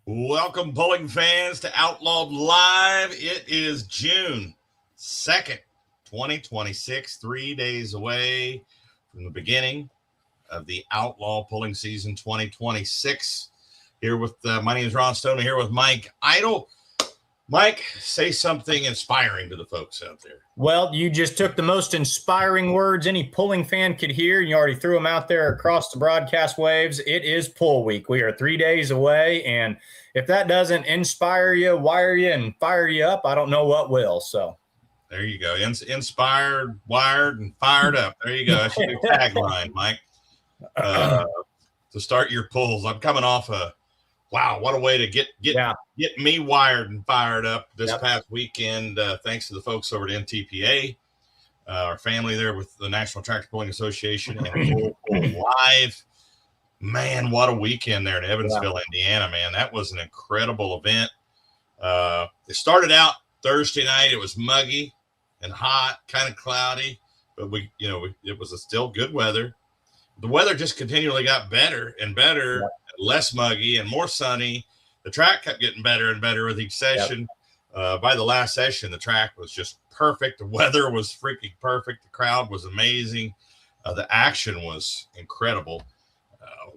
Welcome, bowling fans, to Outlawed Live. It is June 2nd, 2026, 3 days away from the beginning of the Outlaw pulling season 2026. Here with, my name is Ron Stone, here with Mike Idle. Mike, say something inspiring to the folks out there. Well, you just took the most inspiring words any pulling fan could hear. You already threw them out there across the broadcast waves. It is pull week. We are 3 days away, and if that doesn't inspire you, wire you, and fire you up, I don't know what will. So there you go. Inspired, wired, and fired up. There you go. That's your tagline, Mike. To start your pulls. I'm coming off wow, what a way to get me wired and fired up this past weekend. Thanks to the folks over at NTPA, our family there with the National Tractor Pulling Association and Full Pull Live. Man, what a weekend there in Evansville, Indiana, man. That was an incredible event. It started out Thursday night. It was muggy and hot, kind of cloudy, but it was still good weather. The weather just continually got better and better, less muggy and more sunny. The track kept getting better and better with each session. By the last session, the track was just perfect. The weather was freaking perfect. The crowd was amazing. The action was incredible.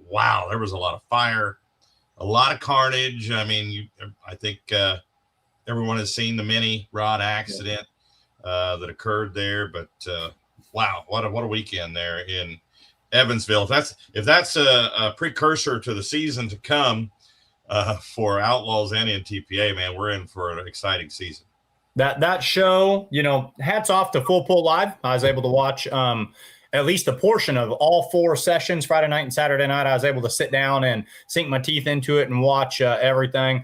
Wow, there was a lot of fire, a lot of carnage. I mean, I think everyone has seen the mini rod accident that occurred there. But wow, what a weekend there in Evansville. If that's a precursor to the season to come for Outlaws and NTPA, man, we're in for an exciting season. That show, hats off to Full Pull Live. I was able to watch at least a portion of all 4 sessions, Friday night and Saturday night. I was able to sit down and sink my teeth into it and watch everything.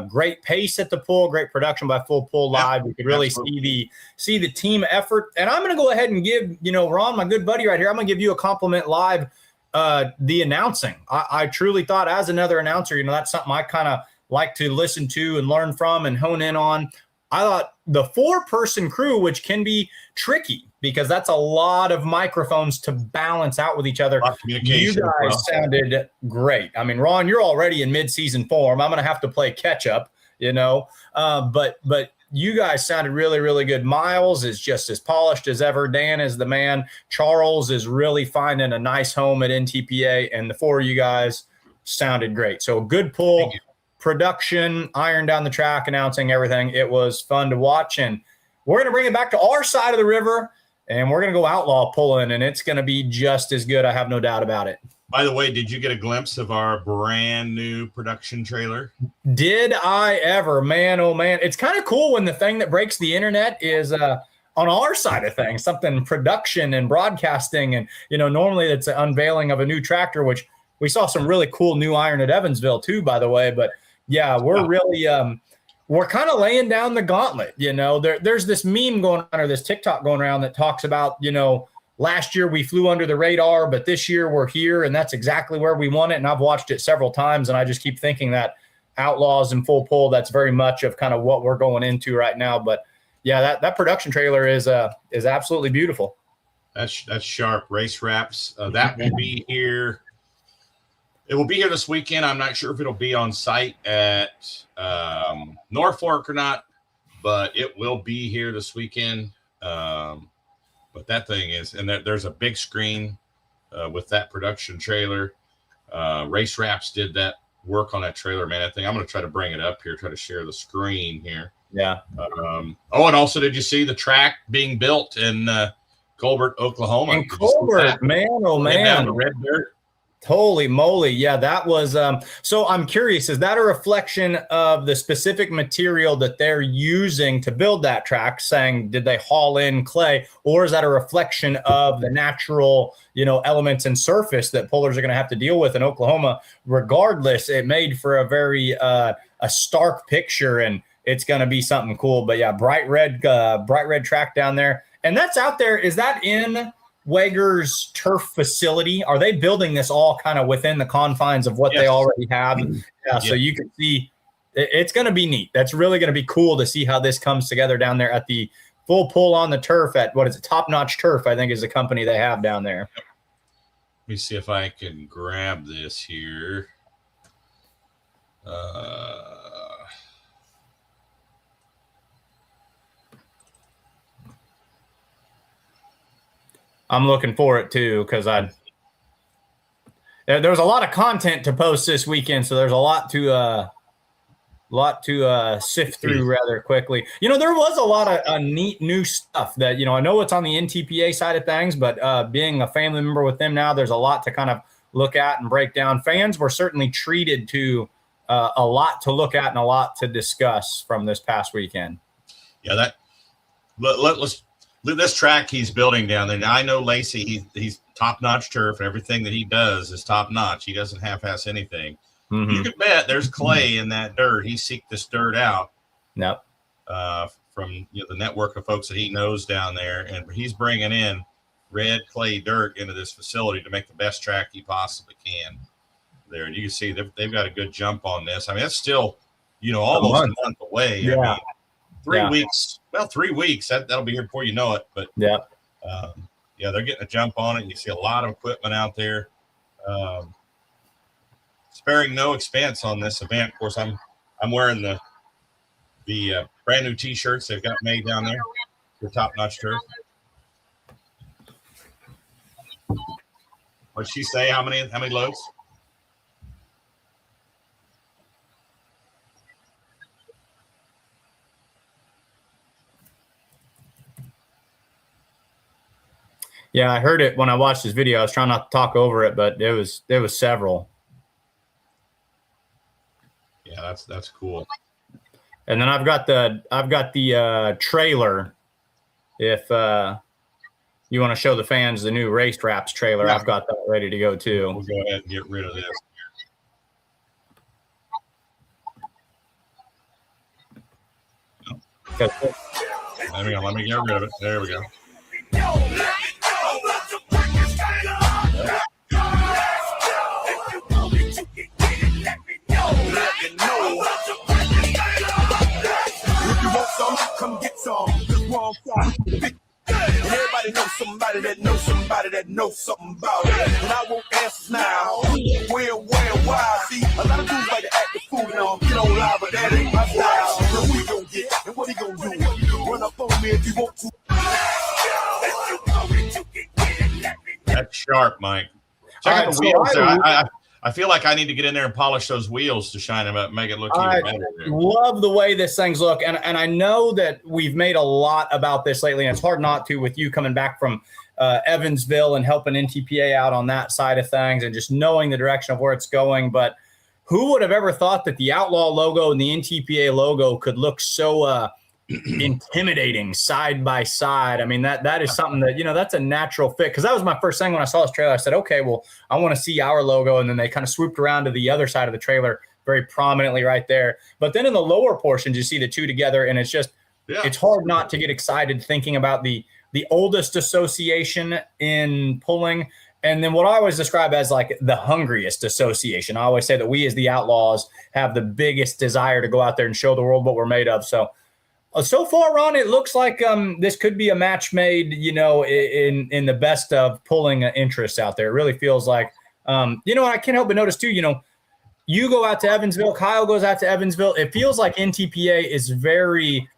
Great pace at the pull, great production by Full Pull Live. We could really see the team effort. And I'm going to go ahead and give, Ron, my good buddy right here, I'm going to give you a compliment live. The announcing, I truly thought, as another announcer, that's something I kind of like to listen to and learn from and hone in on. I thought the 4-person crew, which can be tricky because that's a lot of microphones to balance out with each other. You guys sounded great. I mean, Ron, you're already in mid-season form. I'm going to have to play catch up, but you guys sounded really, really good. Miles is just as polished as ever. Dan is the man. Charles is really finding a nice home at NTPA, and the 4 of you guys sounded great. So a good pull. Production, iron down the track, announcing everything. It was fun to watch, and we're going to bring it back to our side of the river, and we're going to go outlaw pulling, and it's going to be just as good. I have no doubt about it. By the way, did you get a glimpse of our brand new production trailer? Did I ever? Man, oh man. It's kind of cool when the thing that breaks the internet is on our side of things, something production and broadcasting, and normally it's an unveiling of a new tractor, which we saw some really cool new iron at Evansville too, by the way. But yeah, we're really we're kind of laying down the gauntlet. There's this meme going on, or this TikTok going around that talks about, last year we flew under the radar, but this year we're here, and that's exactly where we want it. And I've watched it several times, and I just keep thinking that Outlaws and Full Pull, that's very much of kind of what we're going into right now. But yeah, that production trailer is absolutely beautiful. That's sharp. Race wraps. That will be here. It will be here this weekend. I'm not sure if it'll be on site at Norfolk or not, but it will be here this weekend. But that thing is, and there's a big screen with that production trailer. Race Wraps did that work on that trailer, man. I think I'm going to try to bring it up here, try to share the screen here. Yeah. And also, did you see the track being built in Colbert, Oklahoma? In Colbert, man, oh man. Red dirt. Holy moly. Yeah, that was so I'm curious, is that a reflection of the specific material that they're using to build that track, saying did they haul in clay, or is that a reflection of the natural elements and surface that pullers are going to have to deal with in Oklahoma? Regardless, it made for a very a stark picture, and it's going to be something cool. But yeah, bright red track down there, and that's out there. Is that in Wager's turf facility? Are they building this all kind of within the confines of what they already have? Yeah, so you can see it's going to be neat. That's really going to be cool to see how this comes together down there at the Full Pull on the Turf at, what is it, Top Notch Turf, I think is the company they have down there. Let me see if I can grab this here. I'm looking for it too, because there was a lot of content to post this weekend, so there's a lot to sift through rather quickly. There was a lot of neat new stuff that, I know it's on the NTPA side of things, but being a family member with them now, there's a lot to kind of look at and break down. Fans were certainly treated to a lot to look at and a lot to discuss from this past weekend. Yeah, let's this track he's building down there. Now, I know Lacey, he's top-notch turf, and everything that he does is top-notch. He doesn't half-ass anything. Mm-hmm. You can bet there's clay in that dirt. He seeked this dirt out. Yep. From the network of folks that he knows down there, and he's bringing in red clay dirt into this facility to make the best track he possibly can. There, and you can see they've got a good jump on this. I mean, that's still almost a month away. Yeah. I mean, 3 weeks. Well, 3 weeks. That'll be here before you know it. But yeah, they're getting a jump on it. You see a lot of equipment out there. Sparing no expense on this event. Of course, I'm wearing the brand new T-shirts they've got made down there. The top-notch turf. What'd she say? How many loads? Yeah, I heard it when I watched this video. I was trying not to talk over it, but there was several. Yeah, that's cool. And then I've got the trailer. If you want to show the fans the new Race Wraps trailer, yeah. I've got that ready to go too. We'll go ahead and get rid of this. Let me get rid of it. There we go. Come get some. And everybody knows somebody that knows somebody that knows something about it. And I won't answer now. Where, why? See, a lot of dudes like to act the fool now. Get on live, but that ain't my style. What we gon' get and what he gon' do? Run up on me if you want to. That's sharp, Mike. Check out the wheels. I feel like I need to get in there and polish those wheels to shine them up, make it look even better. I love the way this thing's look. And I know that we've made a lot about this lately, and it's hard not to with you coming back from Evansville and helping NTPA out on that side of things and just knowing the direction of where it's going. But who would have ever thought that the Outlaw logo and the NTPA logo could look so intimidating side by side? I mean, that is something that, that's a natural fit, because that was my first thing when I saw this trailer. I said, okay, well, I want to see our logo. And then they kind of swooped around to the other side of the trailer very prominently right there. But then in the lower portions, you see the two together, and it's just, it's hard not to get excited thinking about the oldest association in pulling. And then what I always describe as like the hungriest association. I always say that we as the Outlaws have the biggest desire to go out there and show the world what we're made of. So far, Ron, it looks like this could be a match made, in the best of pulling interests out there. It really feels like, I can't help but notice too, you go out to Evansville, Kyle goes out to Evansville. It feels like NTPA is very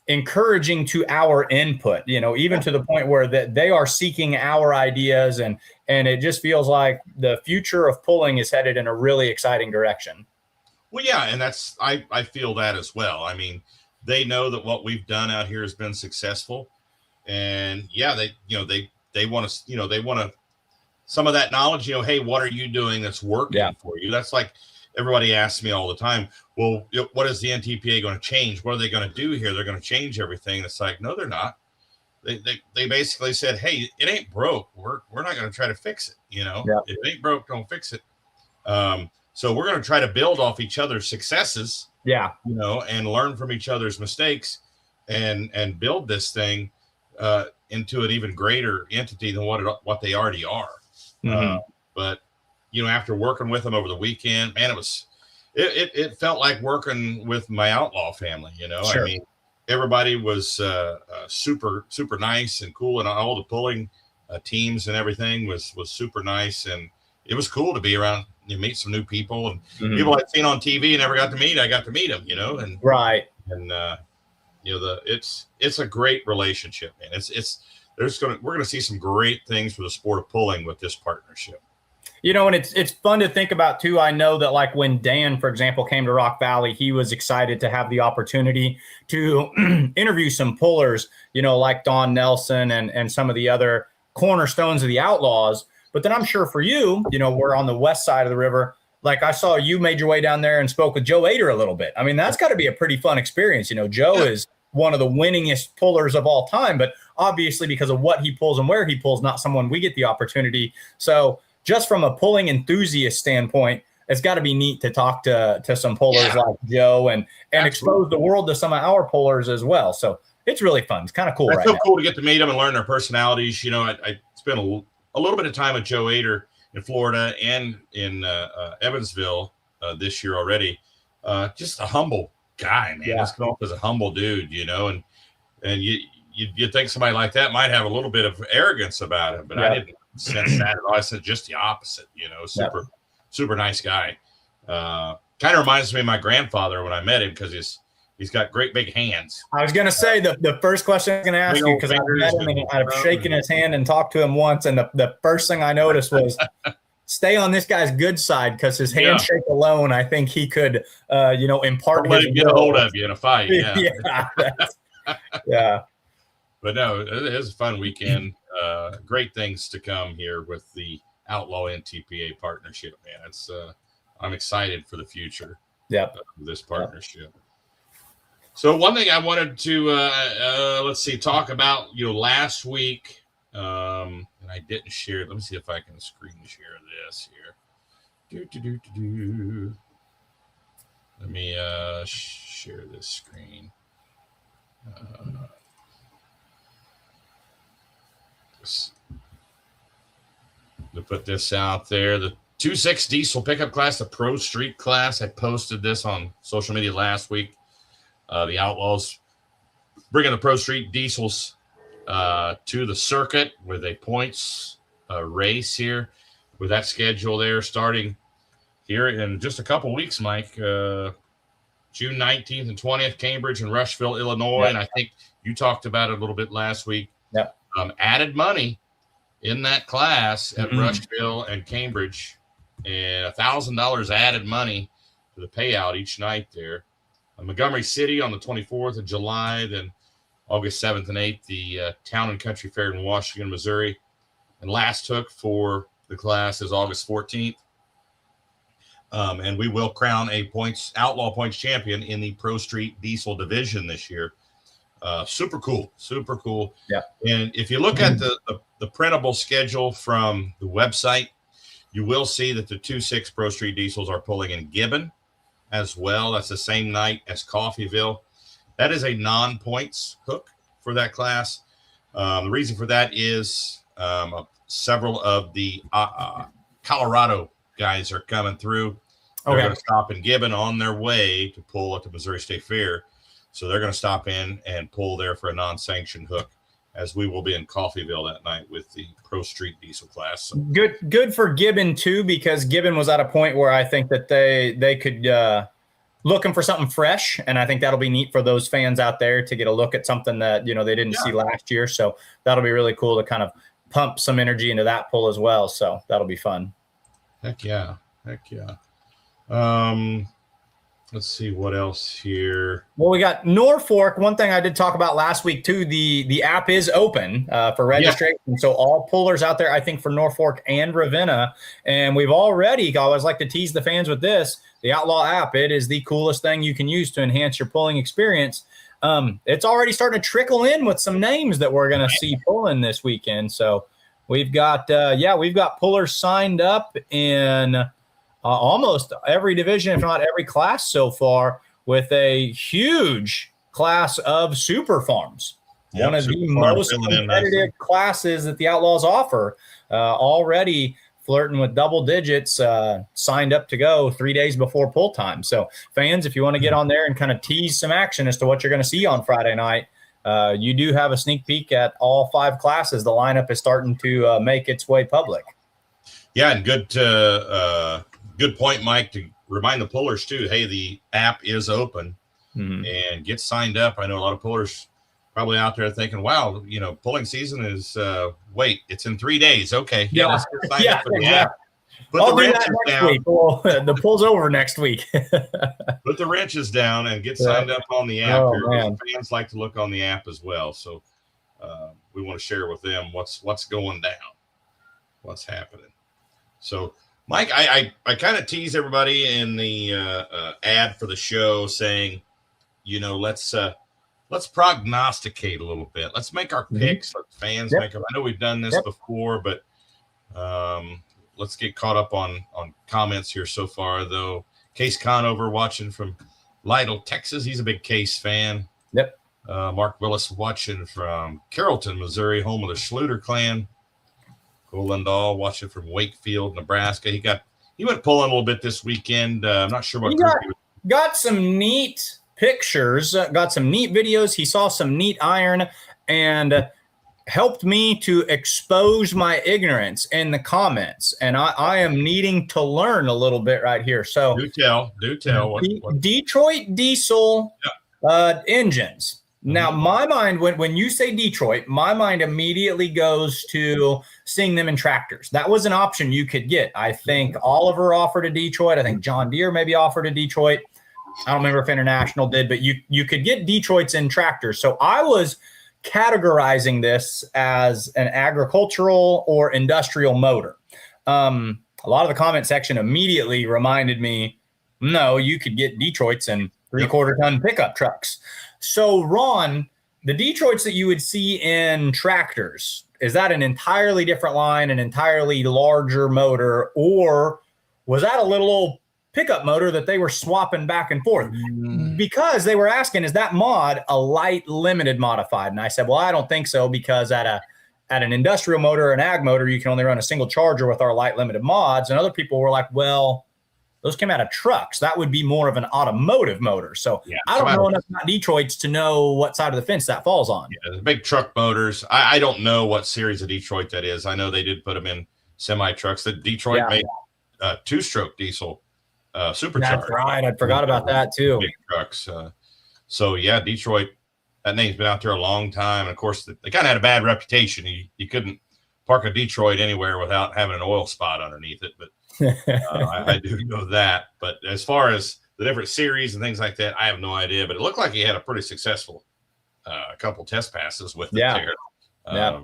encouraging to our input, even to the point where that they are seeking our ideas, and it just feels like the future of pulling is headed in a really exciting direction. Well, yeah, and I feel that as well. I mean, they know that what we've done out here has been successful, and yeah, they want to, they want to some of that knowledge. Hey, what are you doing that's working for you? That's like everybody asks me all the time. Well, what is the NTPA going to change? What are they going to do here? They're going to change everything. It's like, no, they're not. They basically said, hey, it ain't broke. We're not going to try to fix it. If it ain't broke, don't fix it. So we're going to try to build off each other's successes, and learn from each other's mistakes, and build this thing into an even greater entity than what they already are. Mm-hmm. But after working with them over the weekend, man, it felt like working with my Outlaw family. Sure. I mean, everybody was super nice and cool, and all the pulling teams and everything was super nice, and it was cool to be around you meet some new people, and people I've seen on TV and never got to meet. I got to meet them, and right. And it's a great relationship, man. We're gonna see some great things for the sport of pulling with this partnership. And it's fun to think about too. I know that like when Dan, for example, came to Rock Valley, he was excited to have the opportunity to interview some pullers, like Don Nelson and some of the other cornerstones of the Outlaws. But then I'm sure for you, we're on the west side of the river. Like I saw you made your way down there and spoke with Joe Ader a little bit. I mean, that's got to be a pretty fun experience. Joe is one of the winningest pullers of all time, but obviously because of what he pulls and where he pulls, not someone we get the opportunity. So just from a pulling enthusiast standpoint, it's got to be neat to talk to some pullers like Joe and expose the world to some of our pullers as well. So it's really fun. It's kind of cool. It's so cool to get to meet them and learn their personalities. I spent a little bit of time with Joe Ader in Florida and in Evansville this year already. Just a humble guy, man. Just come off as a humble dude, and you think somebody like that might have a little bit of arrogance about him, but I didn't sense that at all. I said just the opposite, super nice guy. Kind of reminds me of my grandfather when I met him because he's got great big hands. I was going to say the first question I was going to ask you, because I met him and I've shaken his hand and talked to him once, and the first thing I noticed was stay on this guy's good side, because his handshake alone, I think he could, impart. Don't let him get a hold of you in a fight. Yeah. But no, it was a fun weekend. Great things to come here with the Outlaw NTPA partnership, man. I'm excited for the future. Of this partnership. So one thing I wanted to talk about, last week, and I didn't share it. Let me see if I can screen share this here. Let me share this screen. To put this out there, the 2.6 diesel pickup class, the Pro Street class. I posted this on social media last week. The Outlaws bringing the Pro Street diesels to the circuit with a points race here, with that schedule there starting here in just a couple weeks, Mike. June 19th and 20th, Cambridge and Rushville, Illinois. And I think you talked about it a little bit last week. Added money in that class at Rushville and Cambridge, and $1,000 added money to the payout each night there. Montgomery City on the 24th of July, then August 7th and 8th, the Town and Country Fair in Washington, Missouri. And last hook for the class is August 14th. And we will crown a Outlaw points champion in the Pro Street Diesel division this year. Super cool. Yeah. And if you look at the printable schedule from the website, you will see that the 2.6 Pro Street diesels are pulling in Gibbon as well. That's the same night as Coffeyville. That is a non-points hook for that class. The reason for that is several of the Colorado guys are coming through. They're going to stop in Gibbon on their way to pull at the Missouri State Fair. So they're going to stop in and pull there for a non-sanctioned hook, as we will be in Coffeyville that night with the Pro Street diesel class. So. Good for Gibbon too, because Gibbon was at a point where I think that they could looking for something fresh, and I think that'll be neat for those fans out there to get a look at something that they didn't see last year. So that'll be really cool to kind of pump some energy into that pull as well. So that'll be fun. Heck yeah. Let's see what else here. Well, we got Norfolk. One thing I did talk about last week too, the app is open for registration. Yeah. So all pullers out there, I think for Norfolk and Ravenna, and we've already, I always like to tease the fans with this, the Outlaw app, it is the coolest thing you can use to enhance your pulling experience. It's already starting to trickle in with some names that we're going to see pulling this weekend. So we've got pullers signed up in almost every division, if not every class so far, with a huge class of super farms. One of the most competitive classes that the Outlaws offer. Already flirting with double digits, signed up to go 3 days before pull time. So fans, if you want to get on there and kind of tease some action as to what you're going to see on Friday night, you do have a sneak peek at all 5 classes. The lineup is starting to make its way public. Yeah, and good to good point, Mike, to remind the pullers too. Hey, the app is open and get signed up. I know a lot of pullers probably out there thinking, wow, pulling season is, it's in 3 days. Okay. Yeah. Let's get signed up for the app. Put I'll the do that wrenches next down. week. Well, the pull's over next week. Put the wrenches down and get signed up on the app. Fans like to look on the app as well. So we want to share with them what's going down, what's happening. So, Mike, I kind of tease everybody in the ad for the show saying, let's prognosticate a little bit. Let's make our picks. Let fans make them. I know we've done this before, but let's get caught up on comments here so far, though. Case Conover watching from Lytle, Texas. He's a big Case fan. Yep. Mark Willis watching from Carrollton, Missouri, home of the Schluter clan. Cole Lindahl watching from Wakefield, Nebraska. He went pulling a little bit this weekend. I'm not sure what he got some neat pictures, got some neat videos. He saw some neat iron and helped me to expose my ignorance in the comments. And I am needing to learn a little bit right here. So do tell. What? Detroit diesel engines. Now, my mind, when you say Detroit, my mind immediately goes to seeing them in tractors. That was an option you could get. I think Oliver offered a Detroit. I think John Deere maybe offered a Detroit. I don't remember if International did, but you could get Detroits in tractors. So I was categorizing this as an agricultural or industrial motor. A lot of the comment section immediately reminded me, no, you could get Detroits in 3/4 ton pickup trucks. So, Ron, the Detroits that you would see in tractors, is that an entirely different line, an entirely larger motor, or was that a little old pickup motor that they were swapping back and forth? Because they were asking, is that mod a light limited modified? And I said, well, I don't think so, because at an industrial motor or an ag motor, you can only run a single charger with our light limited mods. And other people were like, well, those came out of trucks. That would be more of an automotive motor. So I don't know enough about Detroits to know what side of the fence that falls on. Yeah, the big truck motors. I don't know what series of Detroit that is. I know they did put them in semi trucks. That Detroit made 2-stroke diesel supercharged. That's right. I forgot about that too. Big trucks. Detroit. That name's been out there a long time. And of course, they kind of had a bad reputation. You couldn't park a Detroit anywhere without having an oil spot underneath it. But I do know that. But as far as the different series and things like that, I have no idea. But it looked like he had a pretty successful couple test passes with the tear. That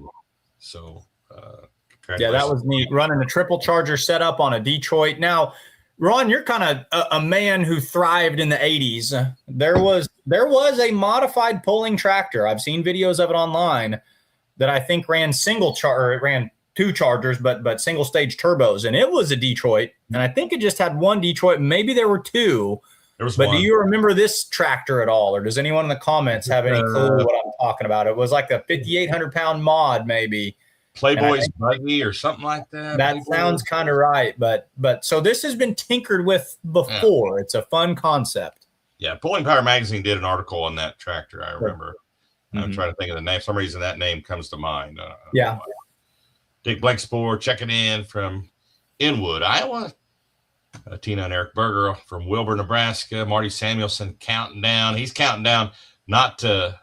was neat. Running a triple charger setup on a Detroit. Now, Ron, you're kind of a man who thrived in the 80s. There was a modified pulling tractor. I've seen videos of it online that I think ran it ran 2 chargers, but single stage turbos, and it was a Detroit. And I think it just had 1 Detroit. Maybe there were 2. There was but one. Do you remember this tractor at all, or does anyone in the comments have any clue what I'm talking about? It was like a 5,800-pound mod, maybe. Playboy's buggy or something like that. That sounds kind of right, but so this has been tinkered with before. It's a fun concept. Yeah, Pulling Power Magazine did an article on that tractor. I remember. I'm trying to think of the name. For some reason that name comes to mind. Dick Blankspore checking in from Inwood, Iowa. Tina and Eric Berger from Wilbur, Nebraska. Marty Samuelson counting down. He's counting down not to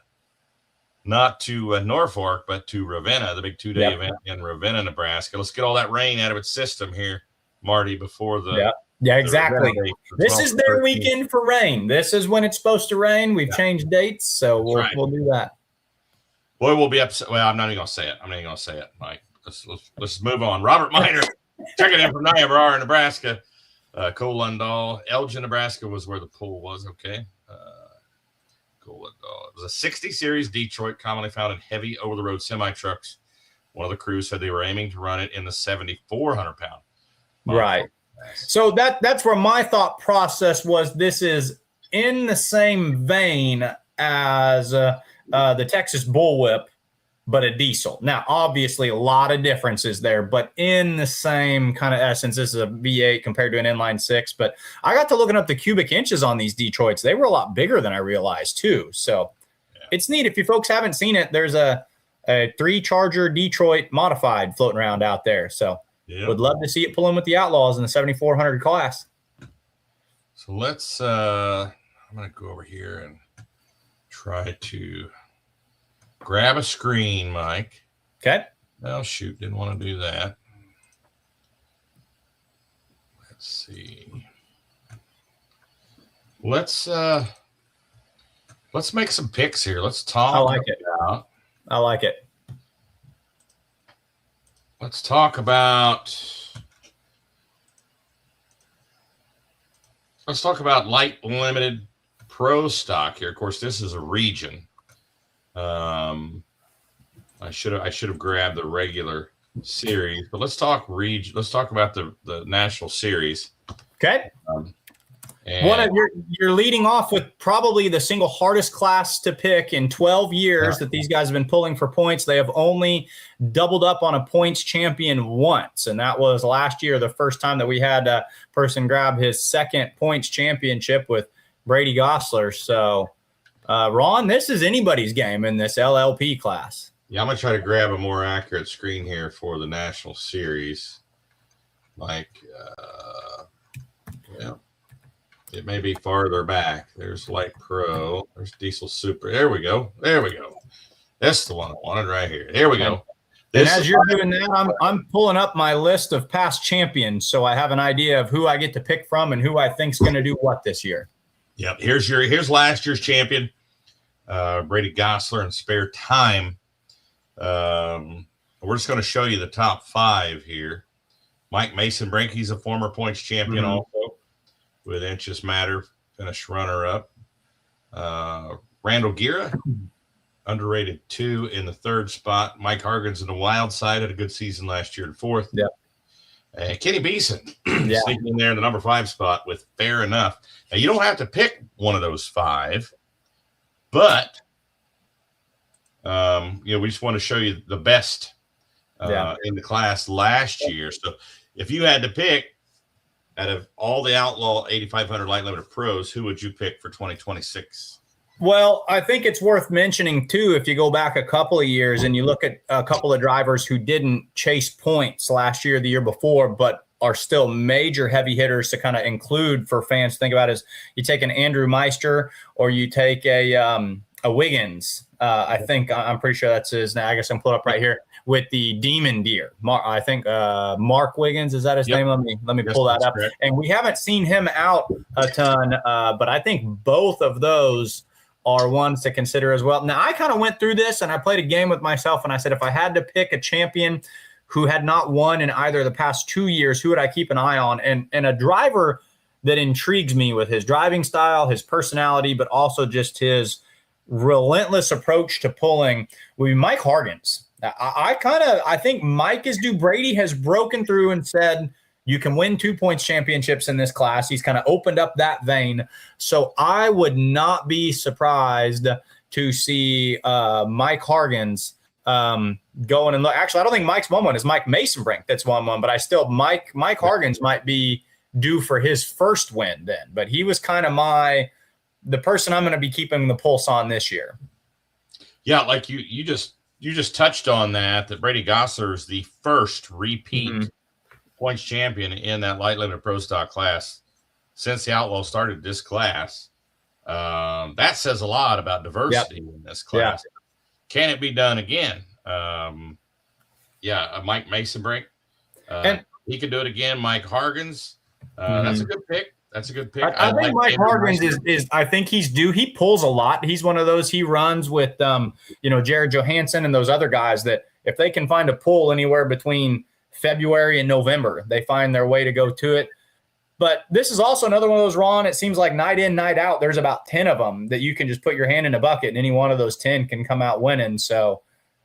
Norfolk, but to Ravenna, the big 2-day event in Ravenna, Nebraska. Let's get all that rain out of its system here, Marty, before the exactly. This is their weekend for rain. This is when it's supposed to rain. We've changed dates, so we'll do that. Boy, we'll be upset. Well, I'm not even going to say it. Mike. Let's move on. Robert Miner checking in from Niobrara, Nebraska. Cole Lindahl, Elgin, Nebraska was where the pool was. Okay. Cole Lindahl. It was a 60 series Detroit, commonly found in heavy over-the-road semi-trucks. One of the crews said they were aiming to run it in the 7,400-pound. Right. So that's where my thought process was. This is in the same vein as the Texas Bullwhip, but a diesel. Now, obviously, a lot of differences there, but in the same kind of essence. This is a V8 compared to an inline 6. But I got to looking up the cubic inches on these Detroits. They were a lot bigger than I realized, too. So it's neat. If you folks haven't seen it, there's a 3-charger Detroit modified floating around out there. So Would love to see it pull in with the Outlaws in the 7,400 class. So let's, I'm going to go over here and try to grab a screen, Mike. Okay. Oh, shoot. Didn't want to do that. Let's see. Let's make some picks here. Let's talk. I like it. I like it. Let's talk about light limited pro stock here. Of course, this is a region. I should have grabbed the regular series, but let's talk region. Let's talk about the national series. Okay. You're leading off with probably the single hardest class to pick in 12 years that these guys have been pulling for points. They have only doubled up on a points champion once, and that was last year, the first time that we had a person grab his second points championship with Brady Gosler. So, Ron, this is anybody's game in this LLP class. Yeah, I'm going to try to grab a more accurate screen here for the national series. It may be farther back. There's Light Pro. There's Diesel Super. There we go. That's the one I wanted right here. There we go. And as you're doing that, I'm pulling up my list of past champions, so I have an idea of who I get to pick from and who I think's going to do what this year. Yep. Here's last year's champion, Brady Gosler, in spare time. We're just going to show you the top 5 here. Mike Mason-Brink, he's a former points champion also. With Inches Matter, finished runner-up. Randall Guerra, underrated 2 in the 3rd spot. Mike Hargens in the wild side, had a good season last year in 4th. Yep. And Kenny Beeson sneaking in there in the number 5 spot with Fair Enough. Now, you don't have to pick one of those 5, but we just want to show you the best in the class last year. So if you had to pick, out of all the Outlaw 8,500 light limited pros, who would you pick for 2026? Well, I think it's worth mentioning, too, if you go back a couple of years and you look at a couple of drivers who didn't chase points last year, the year before, but are still major heavy hitters to kind of include for fans to think about is you take an Andrew Meister or you take a Wiggins. I'm pretty sure that's his name. I guess I'm pulling up right here with the Demon Deer. I think Mark Wiggins, is that his name? Let me pull that up. Correct. And we haven't seen him out a ton, but I think both of those are ones to consider as well. Now, I kind of went through this and I played a game with myself and I said, if I had to pick a champion who had not won in either of the past 2 years, who would I keep an eye on? And a driver that intrigues me with his driving style, his personality, but also just his relentless approach to pulling would be Mike Hargens. I think Mike is due. Brady has broken through and said, you can win 2 points championships in this class. He's kind of opened up that vein. So I would not be surprised to see Mike Hargens going and look. Actually, I don't think Mike's won one. It's Mike Mason-Brink that's won one, but Mike Hargens might be due for his first win then. But he was kind of the person I'm going to be keeping the pulse on this year. Yeah, like you just touched on that Brady Gosler is the first repeat points champion in that light limited pro stock class since the Outlaw started this class. That says a lot about diversity in this class. Yeah. Can it be done again? Mike Mason-Brink. And he could do it again. Mike Hargens. That's a good pick. I think Mike Hargens is I think he's due. He pulls a lot. He's one of those. He runs with Jared Johansson and those other guys that if they can find a pull anywhere between February and November, they find their way to go to it. But this is also another one of those, Ron. It seems like night in, night out, there's about 10 of them that you can just put your hand in a bucket and any one of those 10 can come out winning. So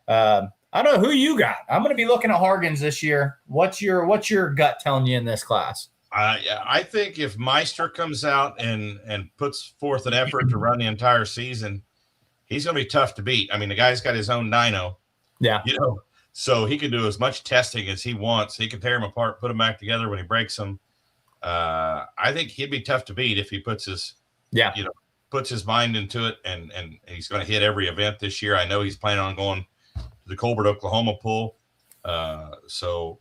I don't know who you got. I'm going to be looking at Hargens this year. What's your gut telling you in this class? I think if Meister comes out and puts forth an effort to run the entire season, he's going to be tough to beat. I mean, the guy's got his own dyno. Yeah. So he can do as much testing as he wants. He can tear them apart, put them back together when he breaks them. I think he'd be tough to beat if he puts his mind into it, and he's going to hit every event this year. I know he's planning on going to the Colbert, Oklahoma pool. So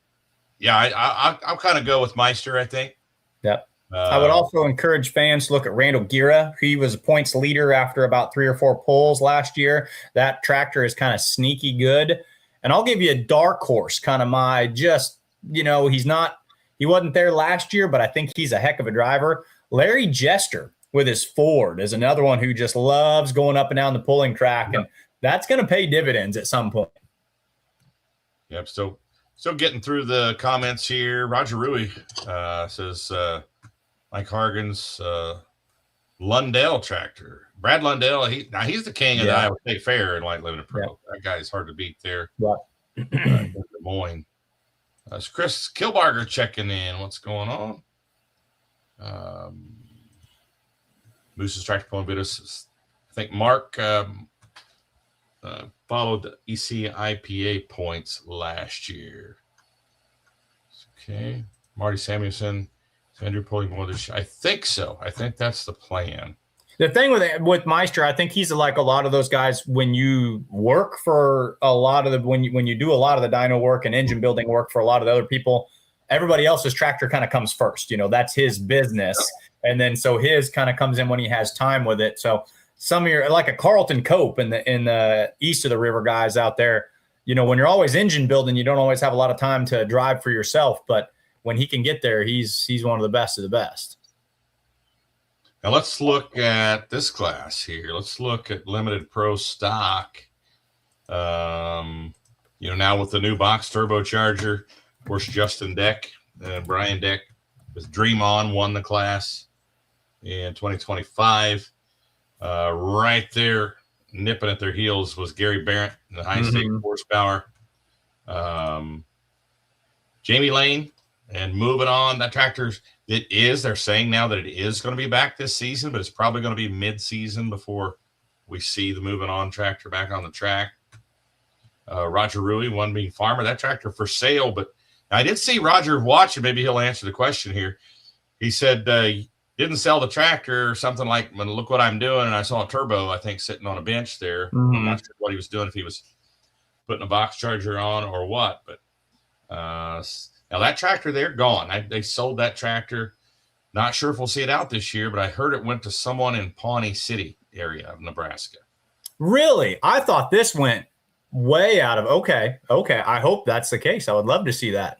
Yeah, I'll kind of go with Meister, I think. Yep. I would also encourage fans to look at Randall Gira. He was a points leader after about 3 or 4 pulls last year. That tractor is kind of sneaky good. And I'll give you a dark horse, kind of my just, he wasn't there last year, but I think he's a heck of a driver. Larry Jester with his Ford is another one who just loves going up and down the pulling track. Yep. And that's going to pay dividends at some point. Yep. Still getting through the comments here. Roger Rui says Mike Hargan's Lundell tractor. Brad Lundell, he's the king of the Iowa State Fair in Light Limited Pro. Yep. That guy's hard to beat there. Right. In Des Moines. It's Chris Kilbarger checking in. What's going on? Moose's Tractor Pulling videos. I think Mark followed ECIPA points last year. Okay. Marty Samuelson, Andrew pulling more this year. I think so. I think that's the plan. The thing with Meister, I think he's like a lot of those guys. When you work for a lot of the when you do a lot of the dyno work and engine building work for a lot of the other people, everybody else's tractor kind of comes first. That's his business, and then so his kind of comes in when he has time with it. So some of your like a Carlton Cope in the east of the river guys out there, when you're always engine building, you don't always have a lot of time to drive for yourself. But when he can get there, he's one of the best of the best. Now let's look at this class here. Let's look at Limited Pro stock. Now with the new box turbocharger, of course, Justin Deck and Brian Deck with Dream On won the class in 2025. Right there, nipping at their heels was Gary Barrett in the high state horsepower. Jamie Lane and moving on. That tractor's they're saying now that it is going to be back this season, but it's probably going to be mid-season before we see the moving on tractor back on the track. Roger Rui, One Being Farmer, that tractor for sale, but I did see Roger watching. Maybe he'll answer the question here. He said didn't sell the tractor or something like, look what I'm doing. And I saw a turbo, I think, sitting on a bench there. I'm not sure what he was doing, if he was putting a box charger on or what, but now that tractor, they're gone. They sold that tractor. Not sure if we'll see it out this year, but I heard it went to someone in Pawnee City area of Nebraska. Really? I thought this went way out of okay. I hope that's the case. I would love to see that.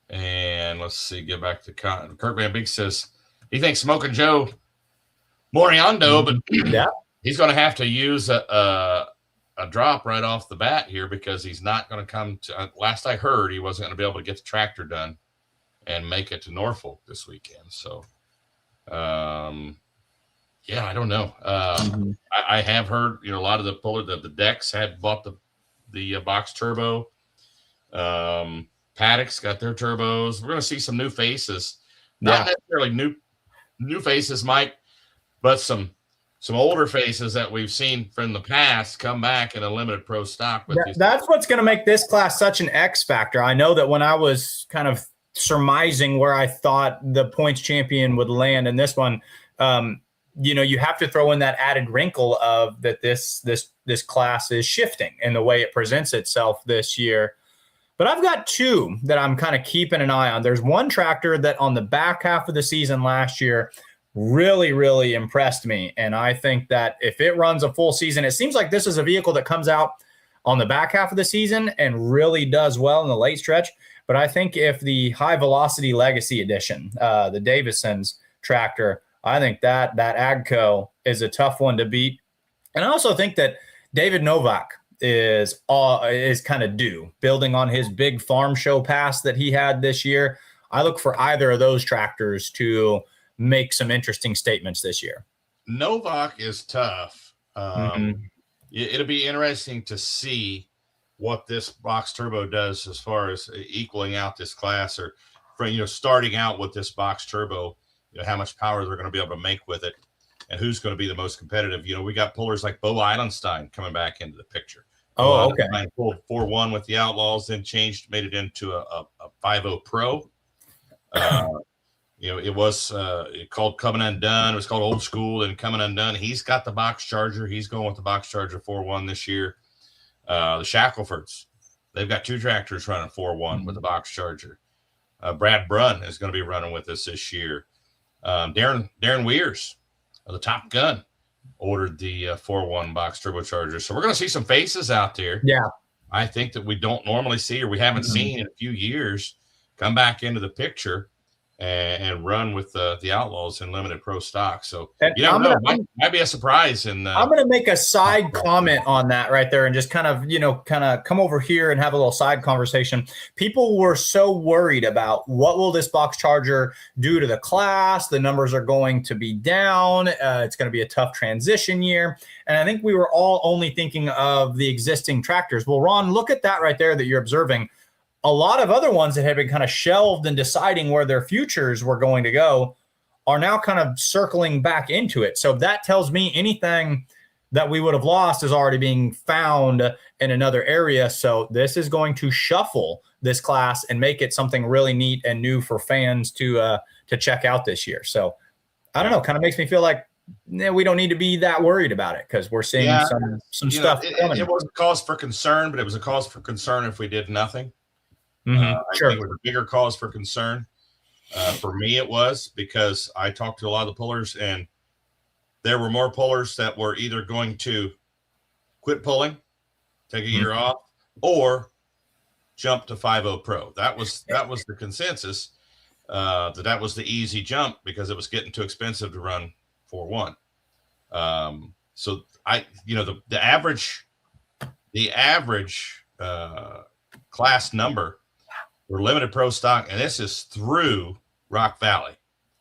And let's see, get back to Kurt Van Beek says he thinks Smoking Joe Moriando, but he's going to have to use a drop right off the bat here because he's not going to come to. Last I heard, he wasn't going to be able to get the tractor done and make it to Norfolk this weekend. So, I don't know. I have heard, a lot of the decks had bought the box turbo. Paddock's got their turbos. We're going to see some new faces, not necessarily new faces, Mike, but some older faces that we've seen from the past come back in a Limited Pro stock. That's what's going to make this class such an X factor. I know that when I was kind of surmising where I thought the points champion would land in this one, you have to throw in that added wrinkle of that this class is shifting in the way it presents itself this year. But I've got two that I'm kind of keeping an eye on. There's one tractor that on the back half of the season last year really, really impressed me. And I think that if it runs a full season, it seems like this is a vehicle that comes out on the back half of the season and really does well in the late stretch. But I think if the High Velocity Legacy Edition, the Davison's tractor, I think that Agco is a tough one to beat. And I also think that David Novak is kind of due, building on his big farm show pass that he had this year. I look for either of those tractors to make some interesting statements this year. Novak is tough. It'll be interesting to see what this box turbo does as far as equaling out this class, or starting out with this box turbo, how much power they're going to be able to make with it and who's going to be the most competitive. We got pullers like Bo Eilenstein coming back into the picture. Oh, okay. Pulled 4-1 with the Outlaws, then made it into a 5.0 Pro. It was called Coming Undone. It was called Old School and Coming Undone. He's got the box charger. He's going with the box charger 4.1 this year. The Shacklefords They've got 2 tractors running 4-1 with the box charger. Brad Brunn is going to be running with us this year. Darren Weirs of the Top Gun ordered the 4-1 box turbocharger. So we're going to see some faces out there. Yeah. I think that we don't normally see, or we haven't seen in a few years, come back into the picture and run with the Outlaws in limited pro stock. So you never know, might be a surprise. And I'm going to make a side comment on that right there, and just kind of come over here and have a little side conversation. People were so worried about what will this box charger do to the class. The numbers are going to be down. It's going to be a tough transition year. And I think we were all only thinking of the existing tractors. Well, Ron, look at that right there that you're observing. A lot of other ones that have been kind of shelved and deciding where their futures were going to go are now kind of circling back into it. So that tells me anything that we would have lost is already being found in another area. So this is going to shuffle this class and make it something really neat and new for fans to check out this year. So I don't know, kind of makes me feel like we don't need to be that worried about it, because we're seeing some stuff coming. It was a cause for concern, but it was a cause for concern if we did nothing. Sure. I think it was a bigger cause for concern. For me, it was because I talked to a lot of the pullers, and there were more pullers that were either going to quit pulling, take a year off, or jump to 5.0 Pro. That was the consensus. That was the easy jump because it was getting too expensive to run 4-1. So the average class number for limited pro stock, and this is through Rock Valley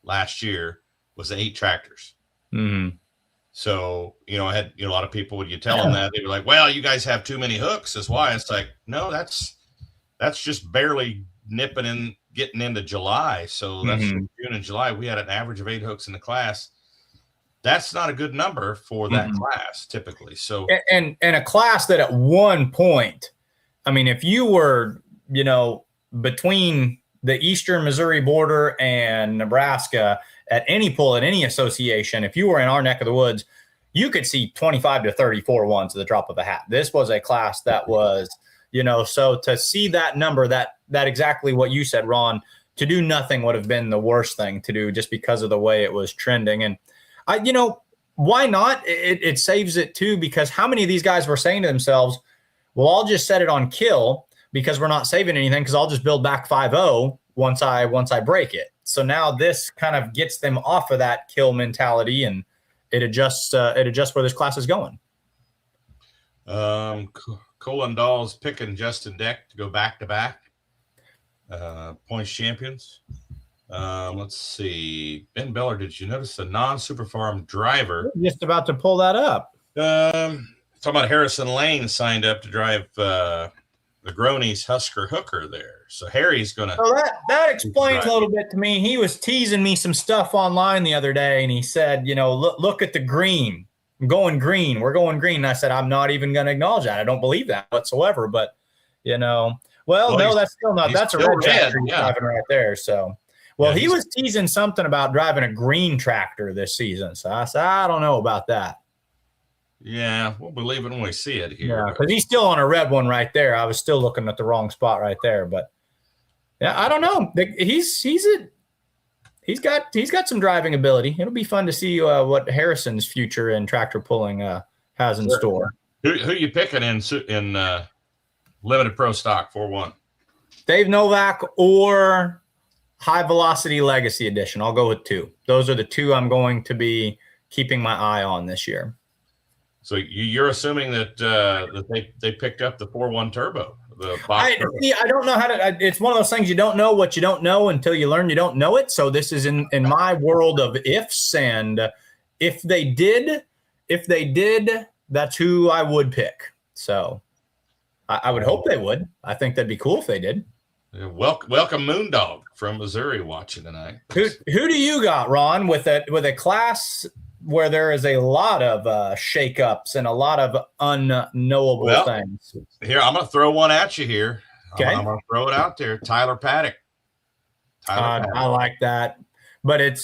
last year, was 8 tractors. So, I had a lot of people, when you tell them that, they were like, well, you guys have too many hooks. That's why. It's like, no, that's just barely nipping in, getting into July. So that's June and July. We had an average of 8 hooks in the class. That's not a good number for that class typically. So, and a class that at one point, I mean, if you were, between the eastern Missouri border and Nebraska at any pull at any association, if you were in our neck of the woods, you could see 25 to 34 ones at the drop of a hat. This was a class that was, so to see that number, that exactly what you said, Ron, to do nothing would have been the worst thing to do, just because of the way it was trending. And why not? It saves it too, because how many of these guys were saying to themselves, well, I'll just set it on kill because we're not saving anything, because I'll just build back 5.0 once I break it. So now this kind of gets them off of that kill mentality, and it adjusts where this class is going. Colin Dahl's picking Justin Deck to go back-to-back points champions. Let's see. Ben Beller, did you notice the non-super farm driver? I'm just about to pull that up. Talking about Harrison Lane signed up to drive the Gronies Husker Hooker there. So Harry's going to. So that explains a little bit to me. He was teasing me some stuff online the other day, and he said, look at the green. I'm going green. We're going green. And I said, I'm not even going to acknowledge that. I don't believe that whatsoever. But, no, that's still not. That's a red tractor driving right there. So, he was teasing something about driving a green tractor this season. So I said, I don't know about that. Yeah, we'll believe it when we see it here. Yeah, because he's still on a red one right there. I was still looking at the wrong spot right there. But, yeah, I don't know. He's got some driving ability. It'll be fun to see what Harrison's future in tractor pulling has in store. Who you picking in limited pro stock 4-1? Dave Novak or High Velocity Legacy Edition. I'll go with 2. Those are the 2 I'm going to be keeping my eye on this year. So you're assuming that they picked up the 4.1 turbo, the box turbo. I don't know how to. It's one of those things, you don't know what you don't know until you learn you don't know it. So this is in my world of ifs, and if they did, that's who I would pick. So I would hope they would. I think that'd be cool if they did. Yeah, welcome Moondog from Missouri watching tonight. Who do you got, Ron, with a class where there is a lot of shakeups and a lot of unknowable things? Here, I'm going to throw one at you here. Okay. I'm going to throw it out there. Tyler Paddock. I like that. But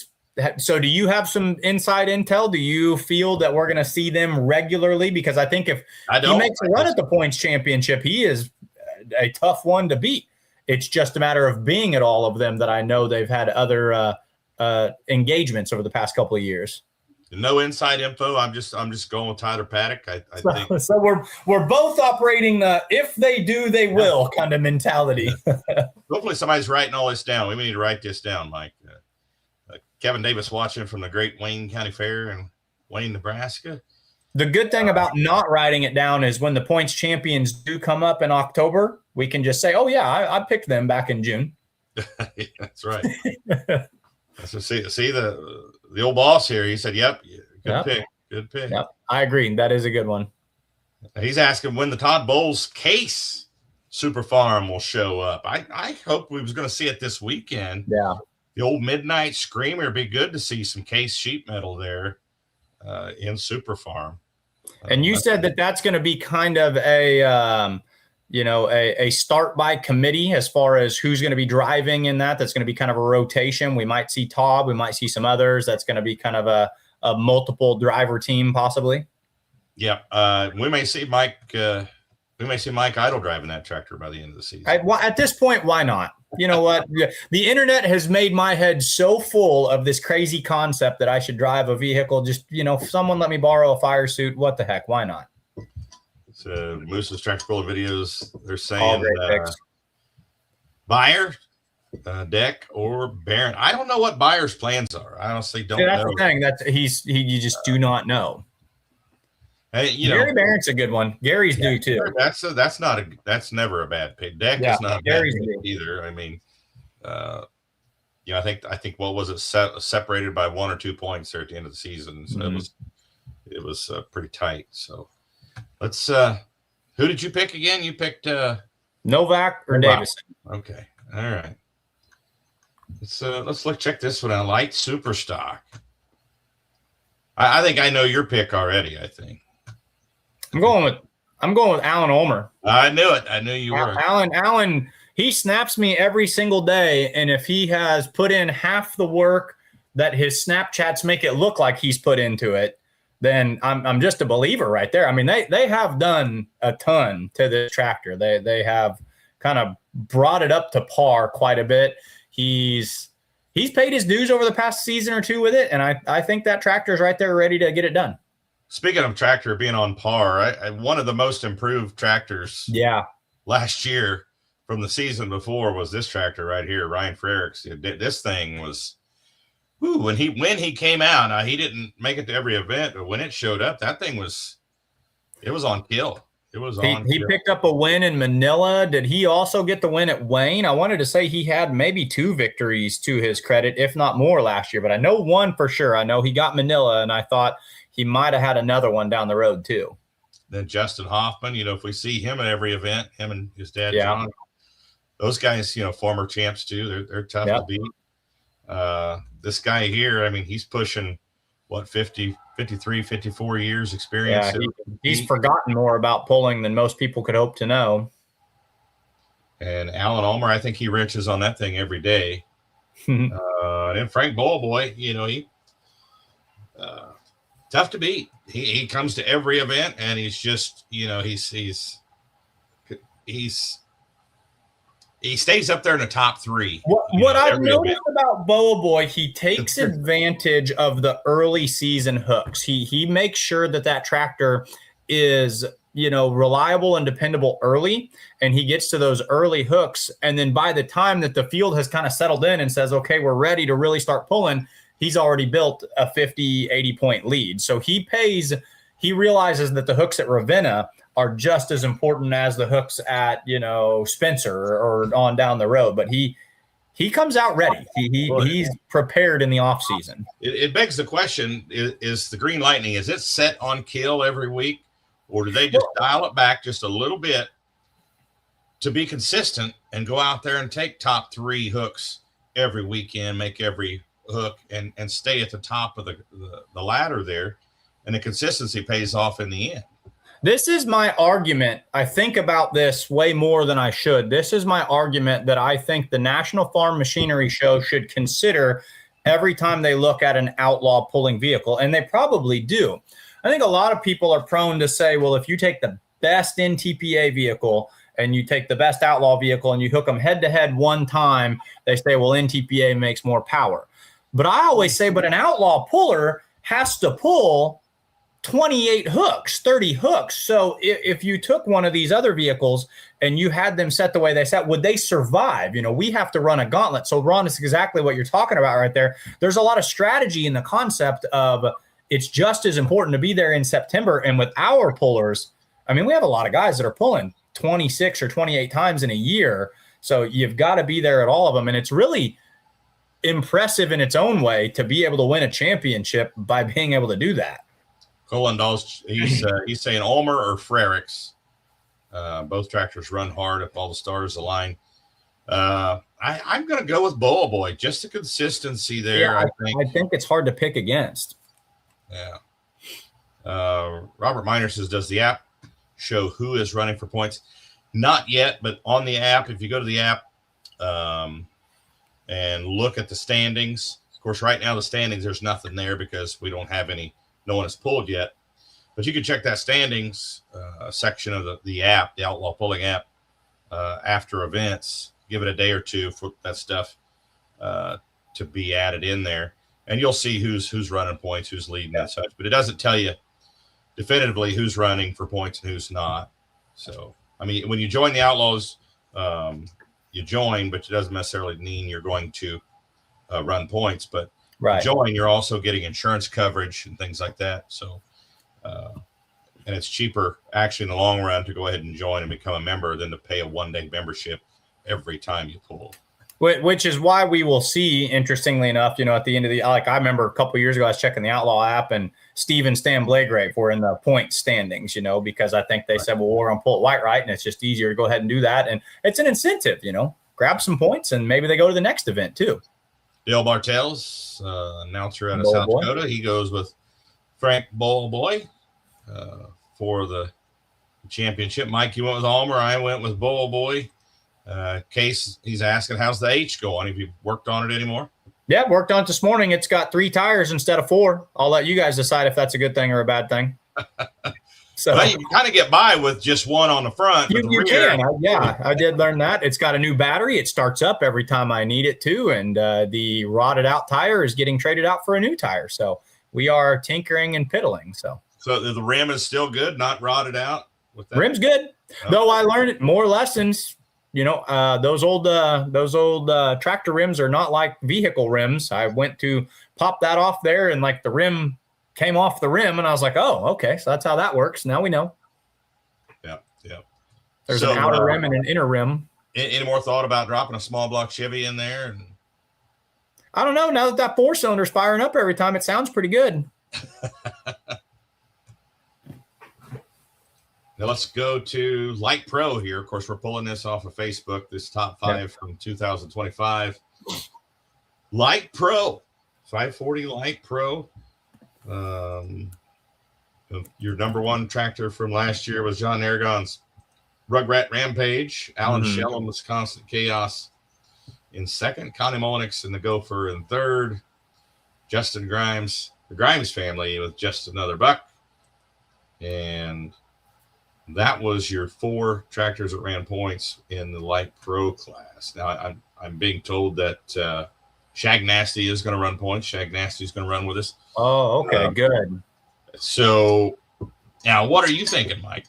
so do you have some inside intel? Do you feel that we're going to see them regularly? Because I think if he makes a run at the points championship, he is a tough one to beat. It's just a matter of being at all of them that I know they've had other engagements over the past couple of years. No inside info. I'm just going with Tyler Paddock. I think so. We're both operating the if they do, they will kind of mentality. Hopefully somebody's writing all this down. We need to write this down, Mike. Kevin Davis watching from the Great Wayne County Fair in Wayne, Nebraska. The good thing about not writing it down is when the points champions do come up in October, we can just say, "Oh yeah, I picked them back in June." Yeah, that's right. So see the old boss here. He said, "Yep, good pick." Yep, I agree. That is a good one. He's asking when the Todd Bowles Case Super Farm will show up. I hope we was going to see it this weekend. Yeah, the old Midnight Screamer. It'd be good to see some Case sheet metal there in Super Farm. And you said that's going to be kind of a start by committee as far as who's going to be driving in that. That's going to be kind of a rotation. We might see Todd. We might see some others. That's going to be kind of a multiple driver team possibly. Yeah. We may see Mike. We may see Mike Idle driving that tractor by the end of the season. At this point, why not? You know what? The internet has made my head so full of this crazy concept that I should drive a vehicle. Just, if someone let me borrow a fire suit, what the heck? Why not? So Moose's Tractor Puller videos, they're saying Buyer, Deck, or Barron. I don't know what Buyer's plans are. I honestly don't know. That's the thing. You just do not know. Hey, Gary Barron's a good one. Gary's due too. That's never a bad pick. Deck is not a bad pick either. I mean, I think what was it separated by 1 or 2 points there at the end of the season. So it was pretty tight. So let's who did you pick again? You picked Novak or Davison. Okay. All right. Let's check this one out. Light Super Stock. I think I know your pick already, I think. I'm going with Alan Ulmer. I knew it. I knew you were. Alan, he snaps me every single day, and if he has put in half the work that his Snapchats make it look like he's put into it, then I'm just a believer right there. I mean, they have done a ton to this tractor. They have kind of brought it up to par quite a bit. He's paid his dues over the past season or two with it, and I think that tractor is right there ready to get it done. Speaking of tractor being on par, one of the most improved tractors last year from the season before was this tractor right here, Ryan Frericks. This thing was, when he came out, now he didn't make it to every event, but when it showed up, that thing was on kill. He picked up a win in Manila. Did he also get the win at Wayne? I wanted to say he had maybe 2 victories to his credit, if not more last year, but I know one for sure. I know he got Manila, and I thought he might have had another one down the road too. Then Justin Hoffman, if we see him at every event, him and his dad, John, those guys, former champs too, they're tough to beat. This guy here, I mean, he's pushing 53, 54 years experience. Yeah, he's forgotten more about pulling than most people could hope to know. And Alan Ulmer, I think he wrenches on that thing every day. And Frank Bowlboy, he tough to beat. He comes to every event, and he's just, he stays up there in the top 3. What I've noticed about Boa Boy, he takes advantage of the early season hooks. He makes sure that tractor is, reliable and dependable early, and he gets to those early hooks. And then by the time that the field has kind of settled in and says, okay, we're ready to really start pulling, he's already built a 50, 80-point lead. So he realizes that the hooks at Ravenna are just as important as the hooks at, Spencer or on down the road. But he comes out ready. He's prepared in the off season. It begs the question, is the Green Lightning, is it set on kill every week, or do they just dial it back just a little bit to be consistent and go out there and take top 3 hooks every weekend, make every hook and stay at the top of the ladder there, and the consistency pays off in the end? This is my argument. I think about this way more than I should. This is my argument that I think the National Farm Machinery Show should consider every time they look at an outlaw pulling vehicle, and they probably do. I think a lot of people are prone to say, well, if you take the best NTPA vehicle and you take the best Outlaw vehicle and you hook them head to head one time, they say, well, NTPA makes more power. But I always say, but an Outlaw puller has to pull 28 hooks, 30 hooks. So if you took one of these other vehicles and you had them set the way they set, would they survive? We have to run a gauntlet. So Ron, it's exactly what you're talking about right there. There's a lot of strategy in the concept of it's just as important to be there in September. And with our pullers, I mean, we have a lot of guys that are pulling 26 or 28 times in a year. So you've got to be there at all of them. And it's really impressive in its own way to be able to win a championship by being able to do that. Colin Dawes, he's saying Ulmer or Frericks. Both tractors run hard if all the stars align. I'm going to go with Boa Boy. Just the consistency there. Yeah, I think it's hard to pick against. Yeah. Robert Miner says, does the app show who is running for points? Not yet, but on the app, if you go to the app and look at the standings, of course, right now the standings, there's nothing there because we don't have any. No one has pulled yet, but you can check that standings section of the app, the Outlaw Pulling app, after events. Give it a day or two for that stuff to be added in there, and you'll see who's running points, who's leading and such. But it doesn't tell you definitively who's running for points and who's not. So, I mean, when you join the Outlaws, you join, but it doesn't necessarily mean you're going to run points. But right. Join, you're also getting insurance coverage and things like that. So, and it's cheaper actually in the long run to go ahead and join and become a member than to pay a one-day membership every time you pull. Which is why we will see, interestingly enough, at the end of like I remember a couple of years ago, I was checking the Outlaw app and Steve and Stan Blagrave were in the point standings, because I think they said, well, we're going to pull it white, right? And it's just easier to go ahead and do that. And it's an incentive, grab some points and maybe they go to the next event too. Dale Bartels, announcer out of South Dakota. He goes with Frank Bowl Boy for the championship. Mike, you went with Ulmer. I went with Bowl Boy. Case, he's asking, how's the H going? Have you worked on it anymore? Yeah, worked on it this morning. It's got 3 tires instead of 4. I'll let you guys decide if that's a good thing or a bad thing. So well, you can kind of get by with just one on the front. You can. I did learn that. It's got a new battery. It starts up every time I need it to. And the rotted out tire is getting traded out for a new tire. So we are tinkering and piddling. So the rim is still good, not rotted out? With that? Rim's good. Okay. Though I learned more lessons. Those old tractor rims are not like vehicle rims. I went to pop that off there and like the rim came off the rim and I was like, oh, okay. So that's how that works. Now we know. Yeah. There's an outer rim and an inner rim. Any more thought about dropping a small block Chevy in there? I don't know. Now that 4-cylinder's firing up every time, it sounds pretty good. Now let's go to Light Pro here. Of course, we're pulling this off of Facebook, this top 5 from 2025. Light Pro, 540 Light Pro. Your number 1 tractor from last year was John Aragon's Rugrat Rampage. Alan Shellham was Constant Chaos in 2nd. Connie Molnix in the Gopher in 3rd. Justin Grimes, the Grimes family with Just Another Buck. And that was your 4 tractors that ran points in the Light Pro class. Now, I'm being told that Shag Nasty is going to run points. Shag Nasty is going to run with us. Oh, okay, good. So, now what are you thinking, Mike?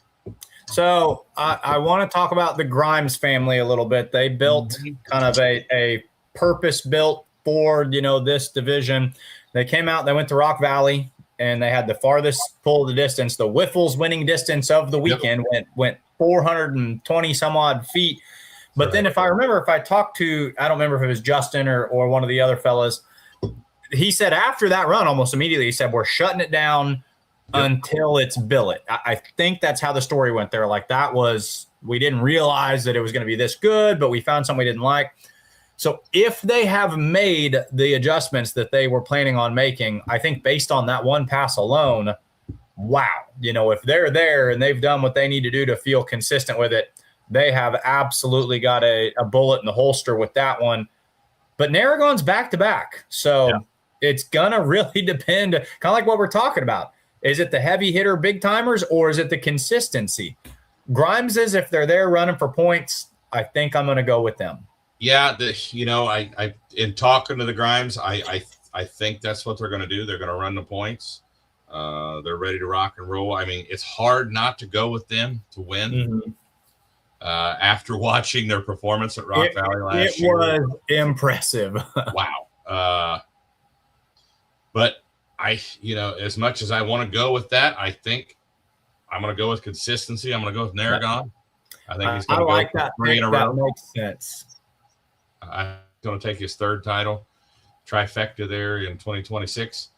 So, I want to talk about the Grimes family a little bit. They built kind of a purpose-built for, this division. They came out, they went to Rock Valley, and they had the farthest pull of the distance. The Wiffles winning distance of the weekend went 420 some odd feet. But then if I talked to, I don't remember if it was Justin or one of the other fellas, he said after that run, almost immediately, he said, we're shutting it down until it's billet. I think that's how the story went there. Like we didn't realize that it was going to be this good, but we found something we didn't like. So if they have made the adjustments that they were planning on making, I think based on that one pass alone, wow, if they're there and they've done what they need to do to feel consistent with it, they have absolutely got a bullet in the holster with that one. But Narragon's back-to-back. So it's going to really depend, kind of like what we're talking about. Is it the heavy hitter big timers or is it the consistency? Grimes's, if they're there running for points, I think I'm going to go with them. Yeah, I in talking to the Grimes, I think that's what they're going to do. They're going to run the points. They're ready to rock and roll. I mean, it's hard not to go with them to win. Mm-hmm. After watching their performance at Rock Valley last year, it was impressive. Wow. But as much as I want to go with that, I think I'm going to go with consistency. I'm going to go with Narragon. I think he's going to go like that. 3 in a row. That makes sense. I'm going to take his 3rd title, trifecta there in 2026.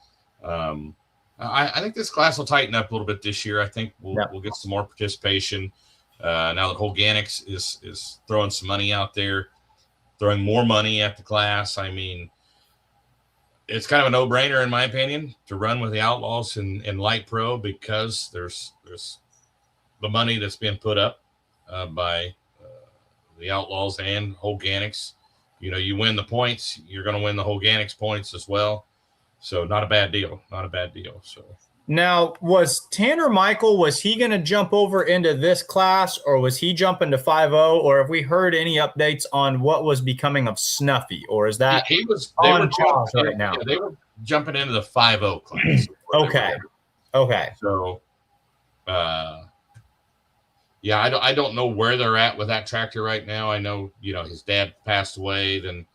I think this class will tighten up a little bit this year. I think we'll get some more participation. Now that Holganics is throwing some money out there, throwing more money at the class. I mean, it's kind of a no-brainer in my opinion to run with the Outlaws in Light Pro, because there's the money that's being put up by the Outlaws and Holganics. You win the points, you're going to win the Holganics points as well. So not a bad deal. So now, was Tanner Michael, was he going to jump over into this class, or was he jumping to 5-0, or have we heard any updates on what was becoming of Snuffy, or is that they pause right now? Yeah, they were jumping into the 5-0 class. Okay. So, yeah, I don't know where they're at with that tractor right now. I know, his dad passed away. Then,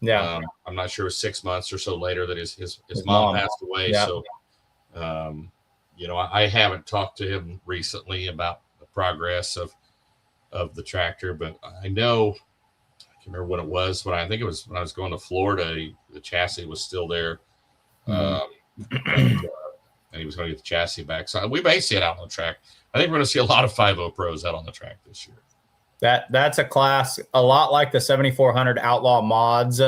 I'm not sure it was 6 months or so later that his mom passed away. Yeah. So, I haven't talked to him recently about the progress of the tractor, but I know, I can't remember when it was, but I think it was when I was going to Florida. The chassis was still there, and he was going to get the chassis back. So we may see it out on the track. I think we're going to see a lot of 5-0 pros out on the track this year. That's a class a lot like the 7400 Outlaw mods.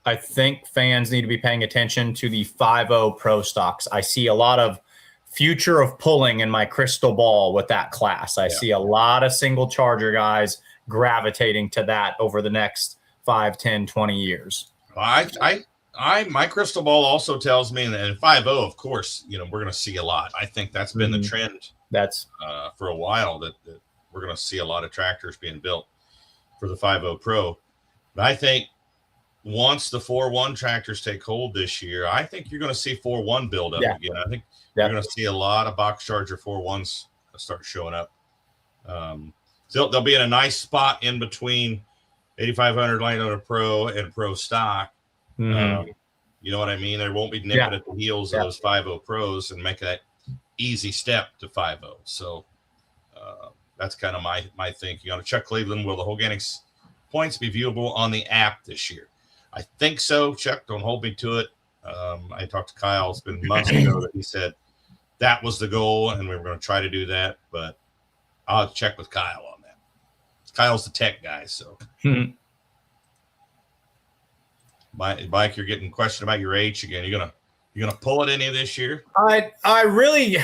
I think fans need to be paying attention to the 5-0 pro stocks. I see a lot of future of pulling in my crystal ball with that class. I see a lot of single charger guys gravitating to that over the next 5, 10, 20 years. My crystal ball also tells me, and 5-0, of course, we're going to see a lot. I think that's been the trend. That's for a while that we're going to see a lot of tractors being built for the 5-0 Pro. But I think once the 4-1 tractors take hold this year, I think you're going to see 4-1 build up again. I think you're going to see a lot of box charger 4-1s start showing up. So they'll be in a nice spot in between 8500 Light Owner Pro and Pro Stock. You know what I mean? They won't be nipping at the heels of those 5-0 Pros and make that easy step to 5-0. So that's kind of my thinking on it. Chuck Cleveland, will the Holganics points be viewable on the app this year? I think so. Chuck, don't hold me to it. I talked to Kyle. It's been months ago that he said that was the goal, and we were going to try to do that. But I'll have to check with Kyle on that. Kyle's the tech guy, so. Mike, you're getting questioned about your age again. You gonna pull it any of this year? I really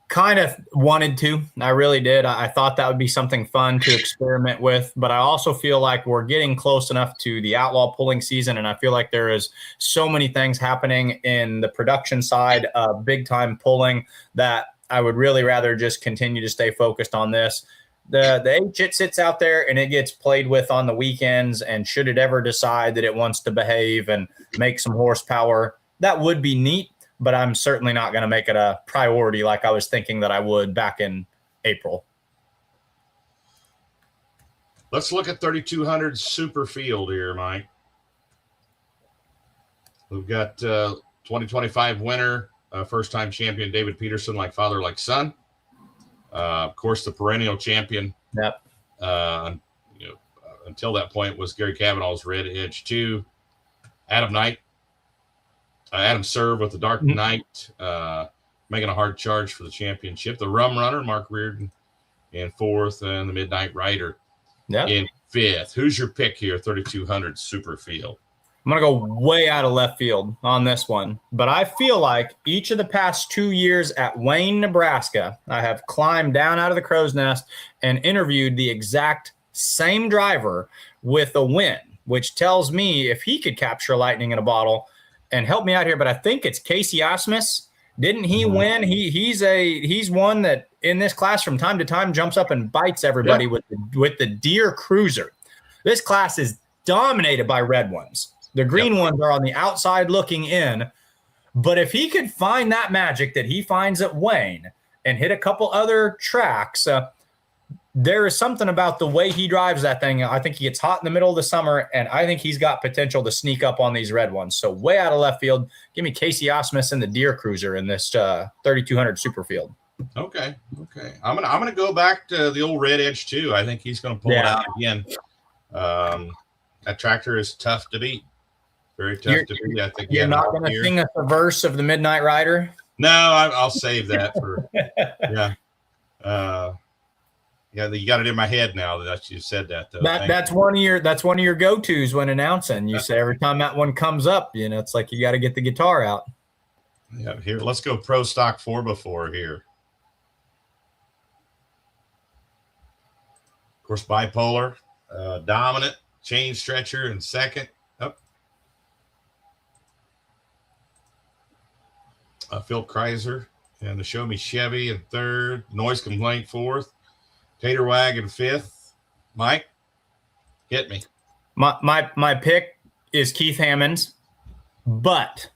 kind of wanted to. I really did. I thought that would be something fun to experiment with, but I also feel like we're getting close enough to the Outlaw pulling season, and I feel like there is so many things happening in the production side of big time pulling that I would really rather just continue to stay focused on this. The H, it sits out there and it gets played with on the weekends, and should it ever decide that it wants to behave and make some horsepower, that would be neat, but I'm certainly not going to make it a priority like I was thinking that I would back in April. Let's look at 3200 Super Field here, Mike. We've got 2025 winner, first-time champion David Peterson, like father, like son. Of course, the perennial champion. Yep. Until that point was Gary Kavanaugh's Red Edge 2. Adam Serve with the Dark Knight, making a hard charge for the championship. The Rum Runner, Mark Reardon, in 4th, and the Midnight Rider in 5th. Who's your pick here, 3200 Super Field? I'm going to go way out of left field on this one, but I feel like each of the past 2 years at Wayne, Nebraska, I have climbed down out of the crow's nest and interviewed the exact same driver with a win, which tells me if he could capture lightning in a bottle. And help me out here, but I think it's Casey Asmus. Didn't he win? He's one that in this class from time to time jumps up and bites everybody with the Deer Cruiser. This class is dominated by red ones. The green ones are on the outside looking in. But if he could find that magic that he finds at Wayne and hit a couple other tracks, there is something about the way he drives that thing. I think he gets hot in the middle of the summer, and I think he's got potential to sneak up on these red ones. So way out of left field, give me Casey Osmus and the Deer Cruiser in this 3,200 super field. Okay. I'm gonna go back to the old red edge too. I think he's gonna pull it out again. That tractor is tough to beat. Very tough to beat. I think you're not going to sing us a verse of the Midnight Rider. No, I'll save that for you got it in my head now that you said that. Though. That's one of your go-tos when announcing. You say every time that one comes up, it's like you got to get the guitar out. Yeah, here let's go pro stock 4x4 here. Of course, bipolar, dominant, chain stretcher in second. Phil Kreiser and the Show Me Chevy in third, Noise Complaint fourth, Tater Wagon fifth. Mike, hit me. My pick is Keith Hammonds, but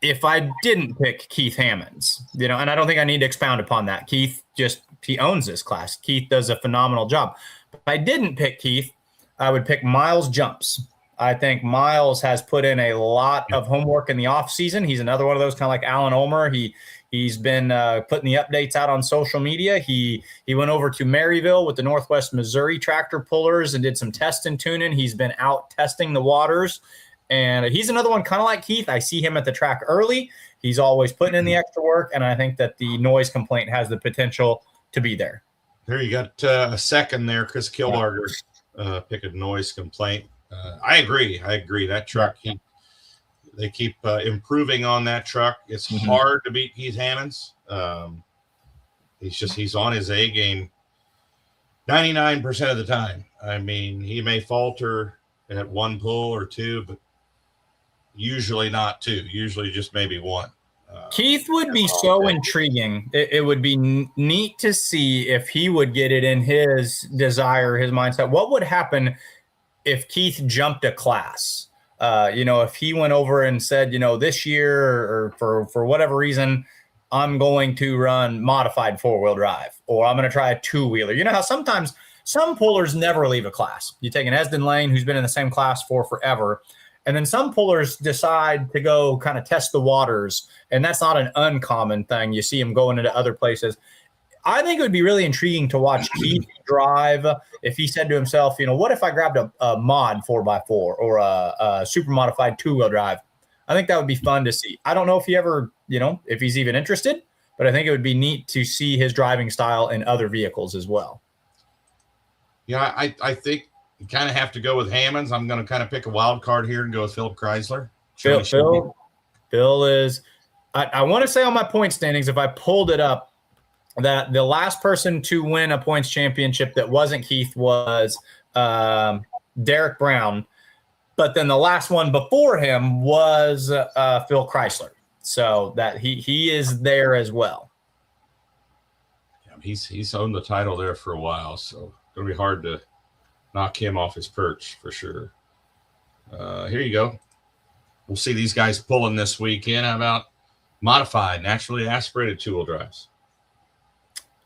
if I didn't pick Keith Hammonds, and I don't think I need to expound upon that. Keith he owns this class. Keith does a phenomenal job. If I didn't pick Keith, I would pick Miles Jumps. I think Miles has put in a lot of homework in the off season. He's another one of those kind of like Alan Ulmer. He's been putting the updates out on social media. He went over to Maryville with the Northwest Missouri tractor pullers and did some test and tuning. He's been out testing the waters, and he's another one kind of like Keith. I see him at the track early. He's always putting in the extra work, and I think that the Noise Complaint has the potential to be there. There you got a second there, Chris Kilbarger pick a Noise Complaint. I agree. That truck, they keep improving on that truck. It's hard to beat Keith Hammonds. He's on his A game 99% of the time. I mean, he may falter at one pull or two, but usually not two. Usually just maybe one. Keith would be so intriguing. It would be neat to see if he would get it in his desire, his mindset. What would happen if Keith jumped a class? If he went over and said, this year or for whatever reason, I'm going to run modified 4-wheel drive, or I'm going to try a 2-wheeler. You know how sometimes some pullers never leave a class. You take an Esden Lane who's been in the same class for forever, and then some pullers decide to go kind of test the waters, and that's not an uncommon thing. You see him going into other places. I think it would be really intriguing to watch Keith drive if he said to himself, what if I grabbed a mod 4x4 or a super modified 2-wheel drive? I think that would be fun to see. I don't know if he ever, if he's even interested, but I think it would be neat to see his driving style in other vehicles as well. Yeah, I think you kind of have to go with Hammonds. I'm going to kind of pick a wild card here and go with Philip Chrysler. Phil is, I want to say on my point standings, if I pulled it up, that the last person to win a points championship that wasn't Keith was Derek Brown. But then the last one before him was Phil Chrysler. So that he is there as well. Yeah, he's owned the title there for a while, so it's going to be hard to knock him off his perch for sure. Here you go. We'll see these guys pulling this weekend. How about modified, naturally aspirated 2-wheel drives?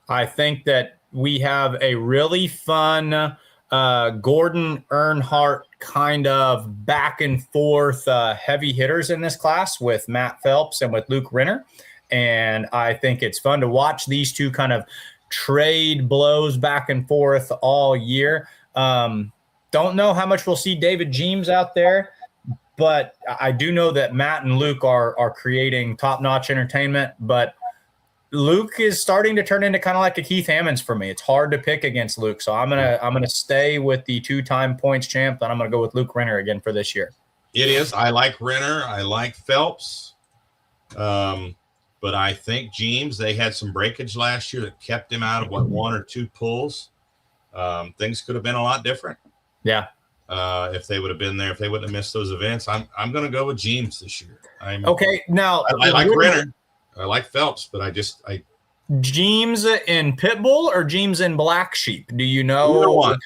I think that we have a really fun Gordon Earnhardt kind of back and forth heavy hitters in this class with Matt Phelps and with Luke Renner. And I think it's fun to watch these two kind of trade blows back and forth all year. Don't know how much we'll see David Jeems out there, but I do know that Matt and Luke are creating top-notch entertainment, but Luke is starting to turn into kind of like a Keith Hammonds for me. It's hard to pick against Luke, so I'm gonna stay with the 2-time points champ, and I'm gonna go with Luke Renner again for this year. It is. I like Renner. I like Phelps, but I think Jeems. They had some breakage last year that kept him out of 1 or 2 pulls. Things could have been a lot different. Yeah. If they would have been there, if they wouldn't have missed those events, I'm gonna go with Jeems this year. Okay. Now I like Renner. I like Phelps, but I Jeems in Pitbull or Jeems in Black Sheep? Do you know?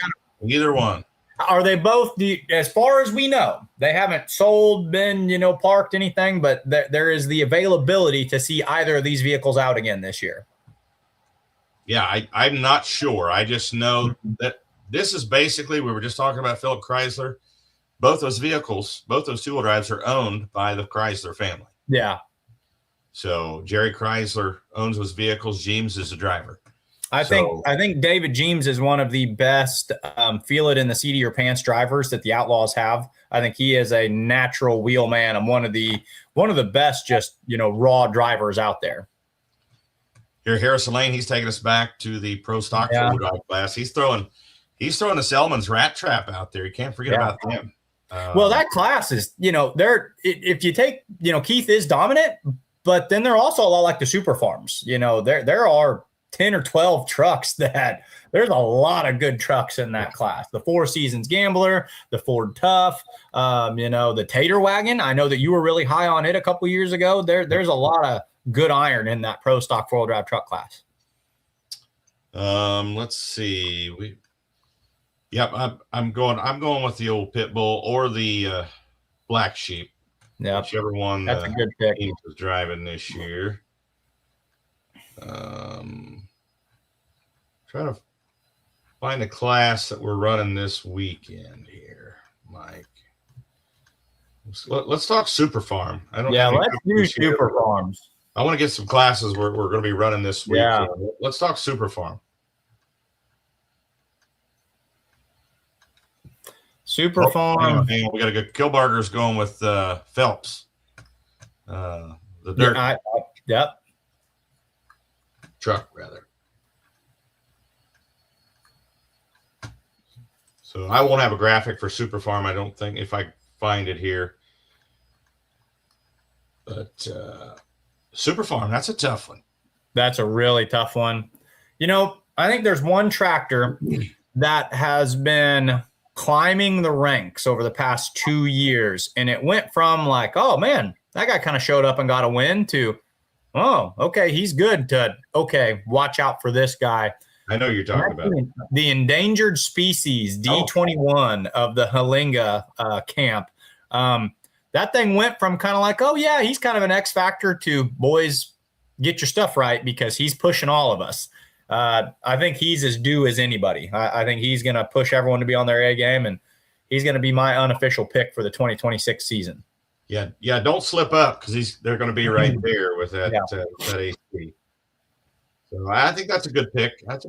Either one. Are they both, as far as we know, they haven't sold, been, parked, anything, but there is the availability to see either of these vehicles out again this year? Yeah, I'm not sure. I just know that this is basically, we were just talking about Philip Chrysler. Both those vehicles, both those two-wheel drives are owned by the Chrysler family. Yeah. So Jerry Chrysler owns those vehicles. Jeems is the driver. I think David Jeems is one of the best feel it in the seat of your pants drivers that the Outlaws have. I think he is a natural wheel man and one of the best just raw drivers out there. Here, Harrison Lane, he's taking us back to the pro stock four-wheel drive class. He's throwing the Selman's Rat Trap out there. You can't forget about them. Well, that class is they're if you take Keith is dominant, but then they're also a lot like the super farms. There are 10 or 12 trucks that there's a lot of good trucks in that class. The Four Seasons Gambler, the Ford Tough, the Tater Wagon. I know that you were really high on it a couple years ago. There's a lot of good iron in that pro stock four-wheel drive truck class. Let's see. I'm going with the old Pitbull or the Black Sheep. Yeah, whichever one that's a good pick. He was driving this year. Trying to find a class that we're running this weekend here, Mike. Let's talk Super Farm. Let's do Super Farms. I want to get some classes we're going to be running this week. Yeah. So let's talk Super Farm. Super Farm. Hang on. We got to go. Kilbarger's going with Phelps. The dirt. Yep. Truck, rather. So I won't have a graphic for Super Farm, I don't think, if I find it here. But Super Farm, that's a tough one. That's a really tough one. I think there's one tractor that has been climbing the ranks over the past 2 years, and it went from like, oh man, that guy kind of showed up and got a win, to, oh, okay, he's good, to, okay, watch out for this guy. I know you're talking about the endangered species D21 of the Halinga camp. That thing went from kind of like, oh yeah, he's kind of an X factor, to, boys, get your stuff right because he's pushing all of us. I think he's as due as anybody. I think he's going to push everyone to be on their A game, and he's going to be my unofficial pick for the 2026 season. Yeah. Don't slip up, because they're going to be right there with that AC. So I think that's a good pick. Let's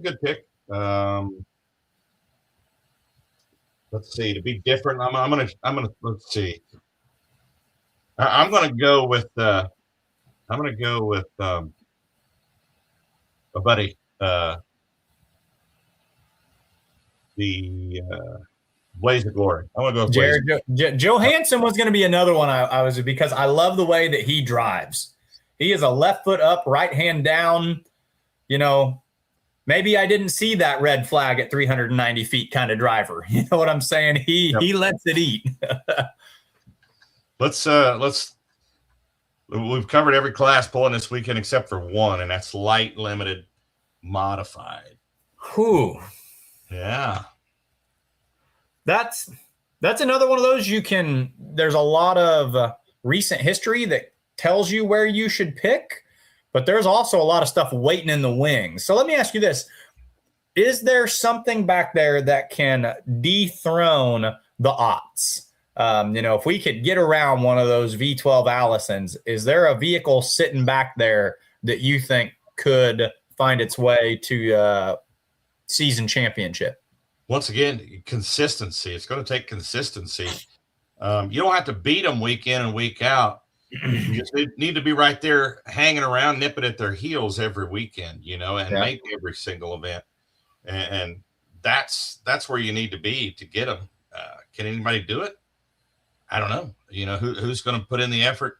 see. To be different, I'm gonna let's see. I'm gonna go with a buddy. The Blaze of Glory. I want to go with Jared Johansson was going to be another one. I was, because I love the way that he drives. He is a left foot up, right hand down. Maybe I didn't see that red flag at 390 feet kind of driver. You know what I'm saying? He lets it eat. We've covered every class pulling this weekend except for one, and that's light limited modified. Whew. Yeah. That's another one of those there's a lot of recent history that tells you where you should pick, but there's also a lot of stuff waiting in the wings. So let me ask you this. Is there something back there that can dethrone the aughts? If we could get around one of those V12 Allisons, is there a vehicle sitting back there that you think could find its way to season championship? Once again, consistency. It's going to take consistency. You don't have to beat them week in and week out. You just need to be right there hanging around, nipping at their heels every weekend, and make every single event. And that's where you need to be to get them. Can anybody do it? I don't know. Who's going to put in the effort?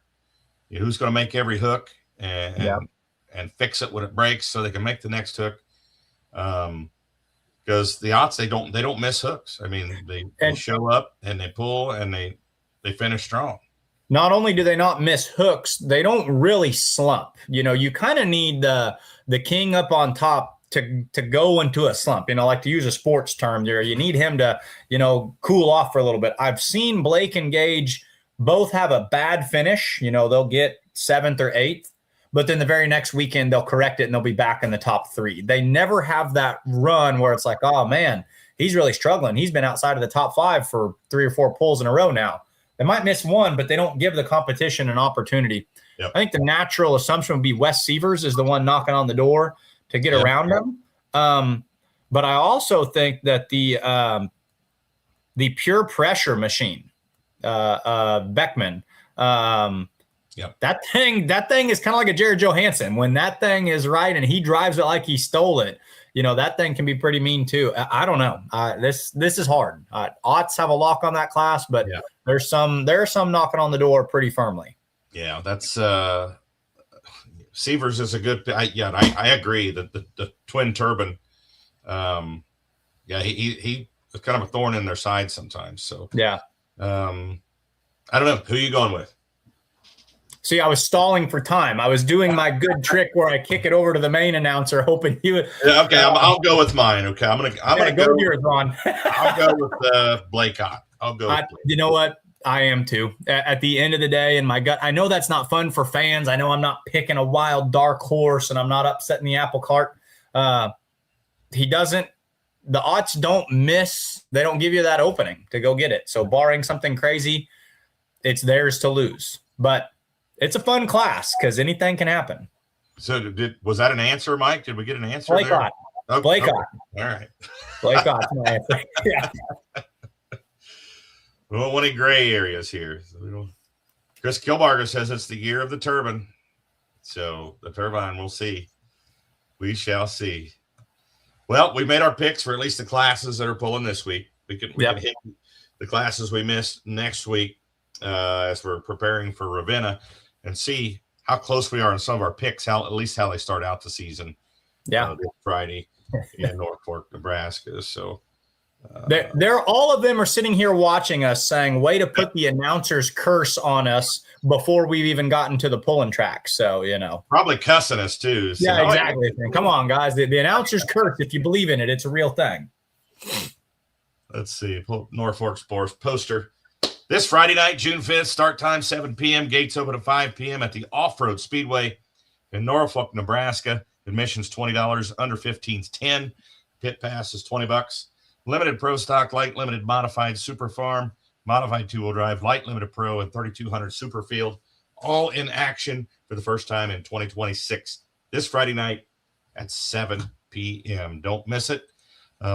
Who's going to make every hook and fix it when it breaks so they can make the next hook? Because the aughts, they don't miss hooks. I mean, they show up and they pull and they finish strong. Not only do they not miss hooks, they don't really slump. You kind of need the the king up on top to go into a slump, like to use a sports term there. You need him to, cool off for a little bit. I've seen Blake and Gage both have a bad finish. They'll get 7th or 8th, but then the very next weekend they'll correct it and they'll be back in the top 3. They never have that run where it's like, oh man, he's really struggling. He's been outside of the top 5 for 3 or 4 pulls in a row now. They might miss one, but they don't give the competition an opportunity. Yep. I think the natural assumption would be Wes Severs is the one knocking on the door to get around them. But I also think that the pure pressure machine, Beckman, that thing is kind of like a Jared Johansson. When that thing is right and he drives it like he stole it, that thing can be pretty mean too. I don't know. This is hard. Otts have a lock on that class, but there's some knocking on the door pretty firmly. Yeah, that's Severs is a good. I agree that the twin turbine. He is kind of a thorn in their side sometimes. So yeah, I don't know who you going with. See, I was stalling for time. I was doing my good trick where I kick it over to the main announcer, hoping he would. Yeah, okay, I'll go with mine. Okay, I'm gonna go yours, Ron. I'll go with Blake Ott. I'll go. You know what? I am too. At the end of the day, in my gut, I know that's not fun for fans. I know I'm not picking a wild dark horse, and I'm not upsetting the apple cart. He doesn't. The odds don't miss. They don't give you that opening to go get it. So, barring something crazy, it's theirs to lose. But it's a fun class because anything can happen. So, was that an answer, Mike? Did we get an answer? Blake Ott. Okay. Blake Ott. All right. Blake Ott's my answer. Yeah. We don't want any gray areas here. So Chris Kilbarger says it's the year of the turbine. So the turbine, we'll see. We shall see. Well, we made our picks for at least the classes that are pulling this week. We can hit the classes we missed next week as we're preparing for Ravenna and see how close we are in some of our picks, at least how they start out the season. Yeah. This Friday in North Fork, Nebraska. So they're all of them are sitting here watching us saying, way to put the announcer's curse on us before we've even gotten to the pulling track. So, probably cussing us too. So. Yeah, exactly. Come on, guys. The announcer's curse, if you believe in it, it's a real thing. Let's see. Norfolk Sports poster. This Friday night, June 5th, start time 7 p.m. Gates open at 5 p.m. at the Off-Road Speedway in Norfolk, Nebraska. Admission's $20, under 15's $10. Pit pass is $20. Limited Pro Stock, Light Limited Modified Super Farm, Modified Two-Wheel Drive, Light Limited Pro, and 3200 Super Field, all in action for the first time in 2026 this Friday night at 7 p.m. Don't miss it.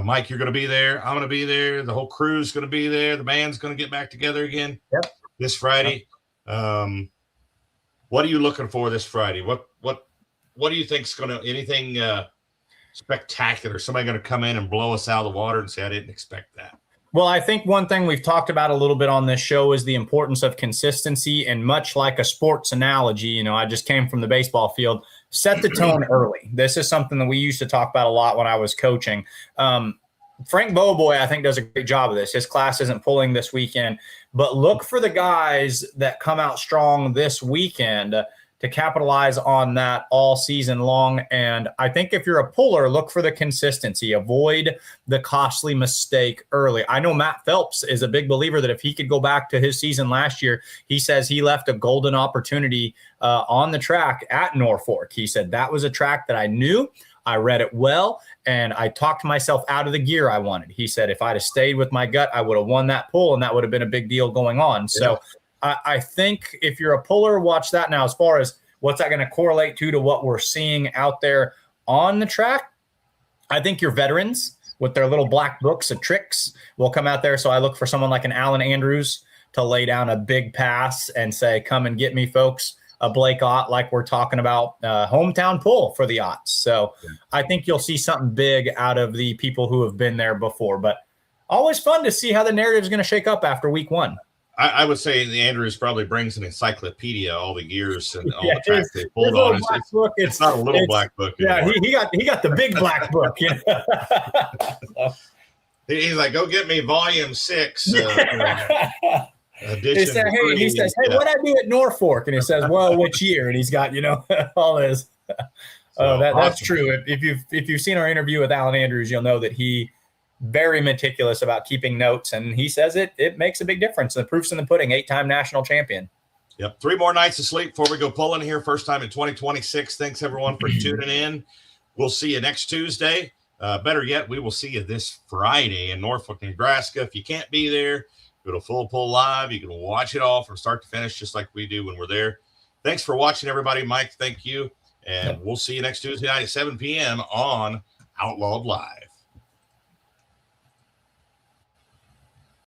Mike, you're going to be there. I'm going to be there. The whole crew's going to be there. The band's going to get back together again this Friday. What are you looking for this Friday? What do you think's going to anything spectacular? Somebody going to come in and blow us out of the water and say, I didn't expect that? Well, I think one thing we've talked about a little bit on this show is the importance of consistency. And much like a sports analogy, I just came from the baseball field, set the tone early. This is something that we used to talk about a lot when I was coaching. Frank Boboy, I think, does a great job of this. His class isn't pulling this weekend, but look for the guys that come out strong this weekend to capitalize on that all season long. And I think if you're a puller, look for the consistency. Avoid the costly mistake early. I know Matt Phelps is a big believer that if he could go back to his season last year, he says he left a golden opportunity on the track at Norfolk. He said, that was a track that I knew. I read it well, and I talked myself out of the gear I wanted. He said, if I'd have stayed with my gut, I would have won that pull, and that would have been a big deal going on. So I think if you're a puller, watch that. Now, as far as what's that going to correlate to what we're seeing out there on the track, I think your veterans with their little black books of tricks will come out there. So I look for someone like an Alan Andrews to lay down a big pass and say, come and get me, folks. A Blake Ott, like we're talking about, hometown pull for the Otts. So I think you'll see something big out of the people who have been there before. But always fun to see how the narrative is going to shake up after week one. I would say the Andrews probably brings an encyclopedia, all the years and all the tracks they pulled on. It's not a little black book anymore. Yeah, he got the big black book. He's like, go get me volume 6. He says, hey, what'd I do at Norfolk? And he says, well, which year? And he's got, all his. So, That's awesome. true. If you've seen our interview with Alan Andrews, you'll know that he very meticulous about keeping notes, and he says it makes a big difference. The proof's in the pudding. 8-time national champion. Yep. 3 more nights of sleep before we go pulling here. First time in 2026. Thanks everyone for tuning in. We'll see you next Tuesday. Better yet, we will see you this Friday in Norfolk, Nebraska. If you can't be there, go to Full Pull Live. You can watch it all from start to finish, just like we do when we're there. Thanks for watching, everybody. Mike, thank you. And we'll see you next Tuesday night at 7 p.m. on Outlawed Live.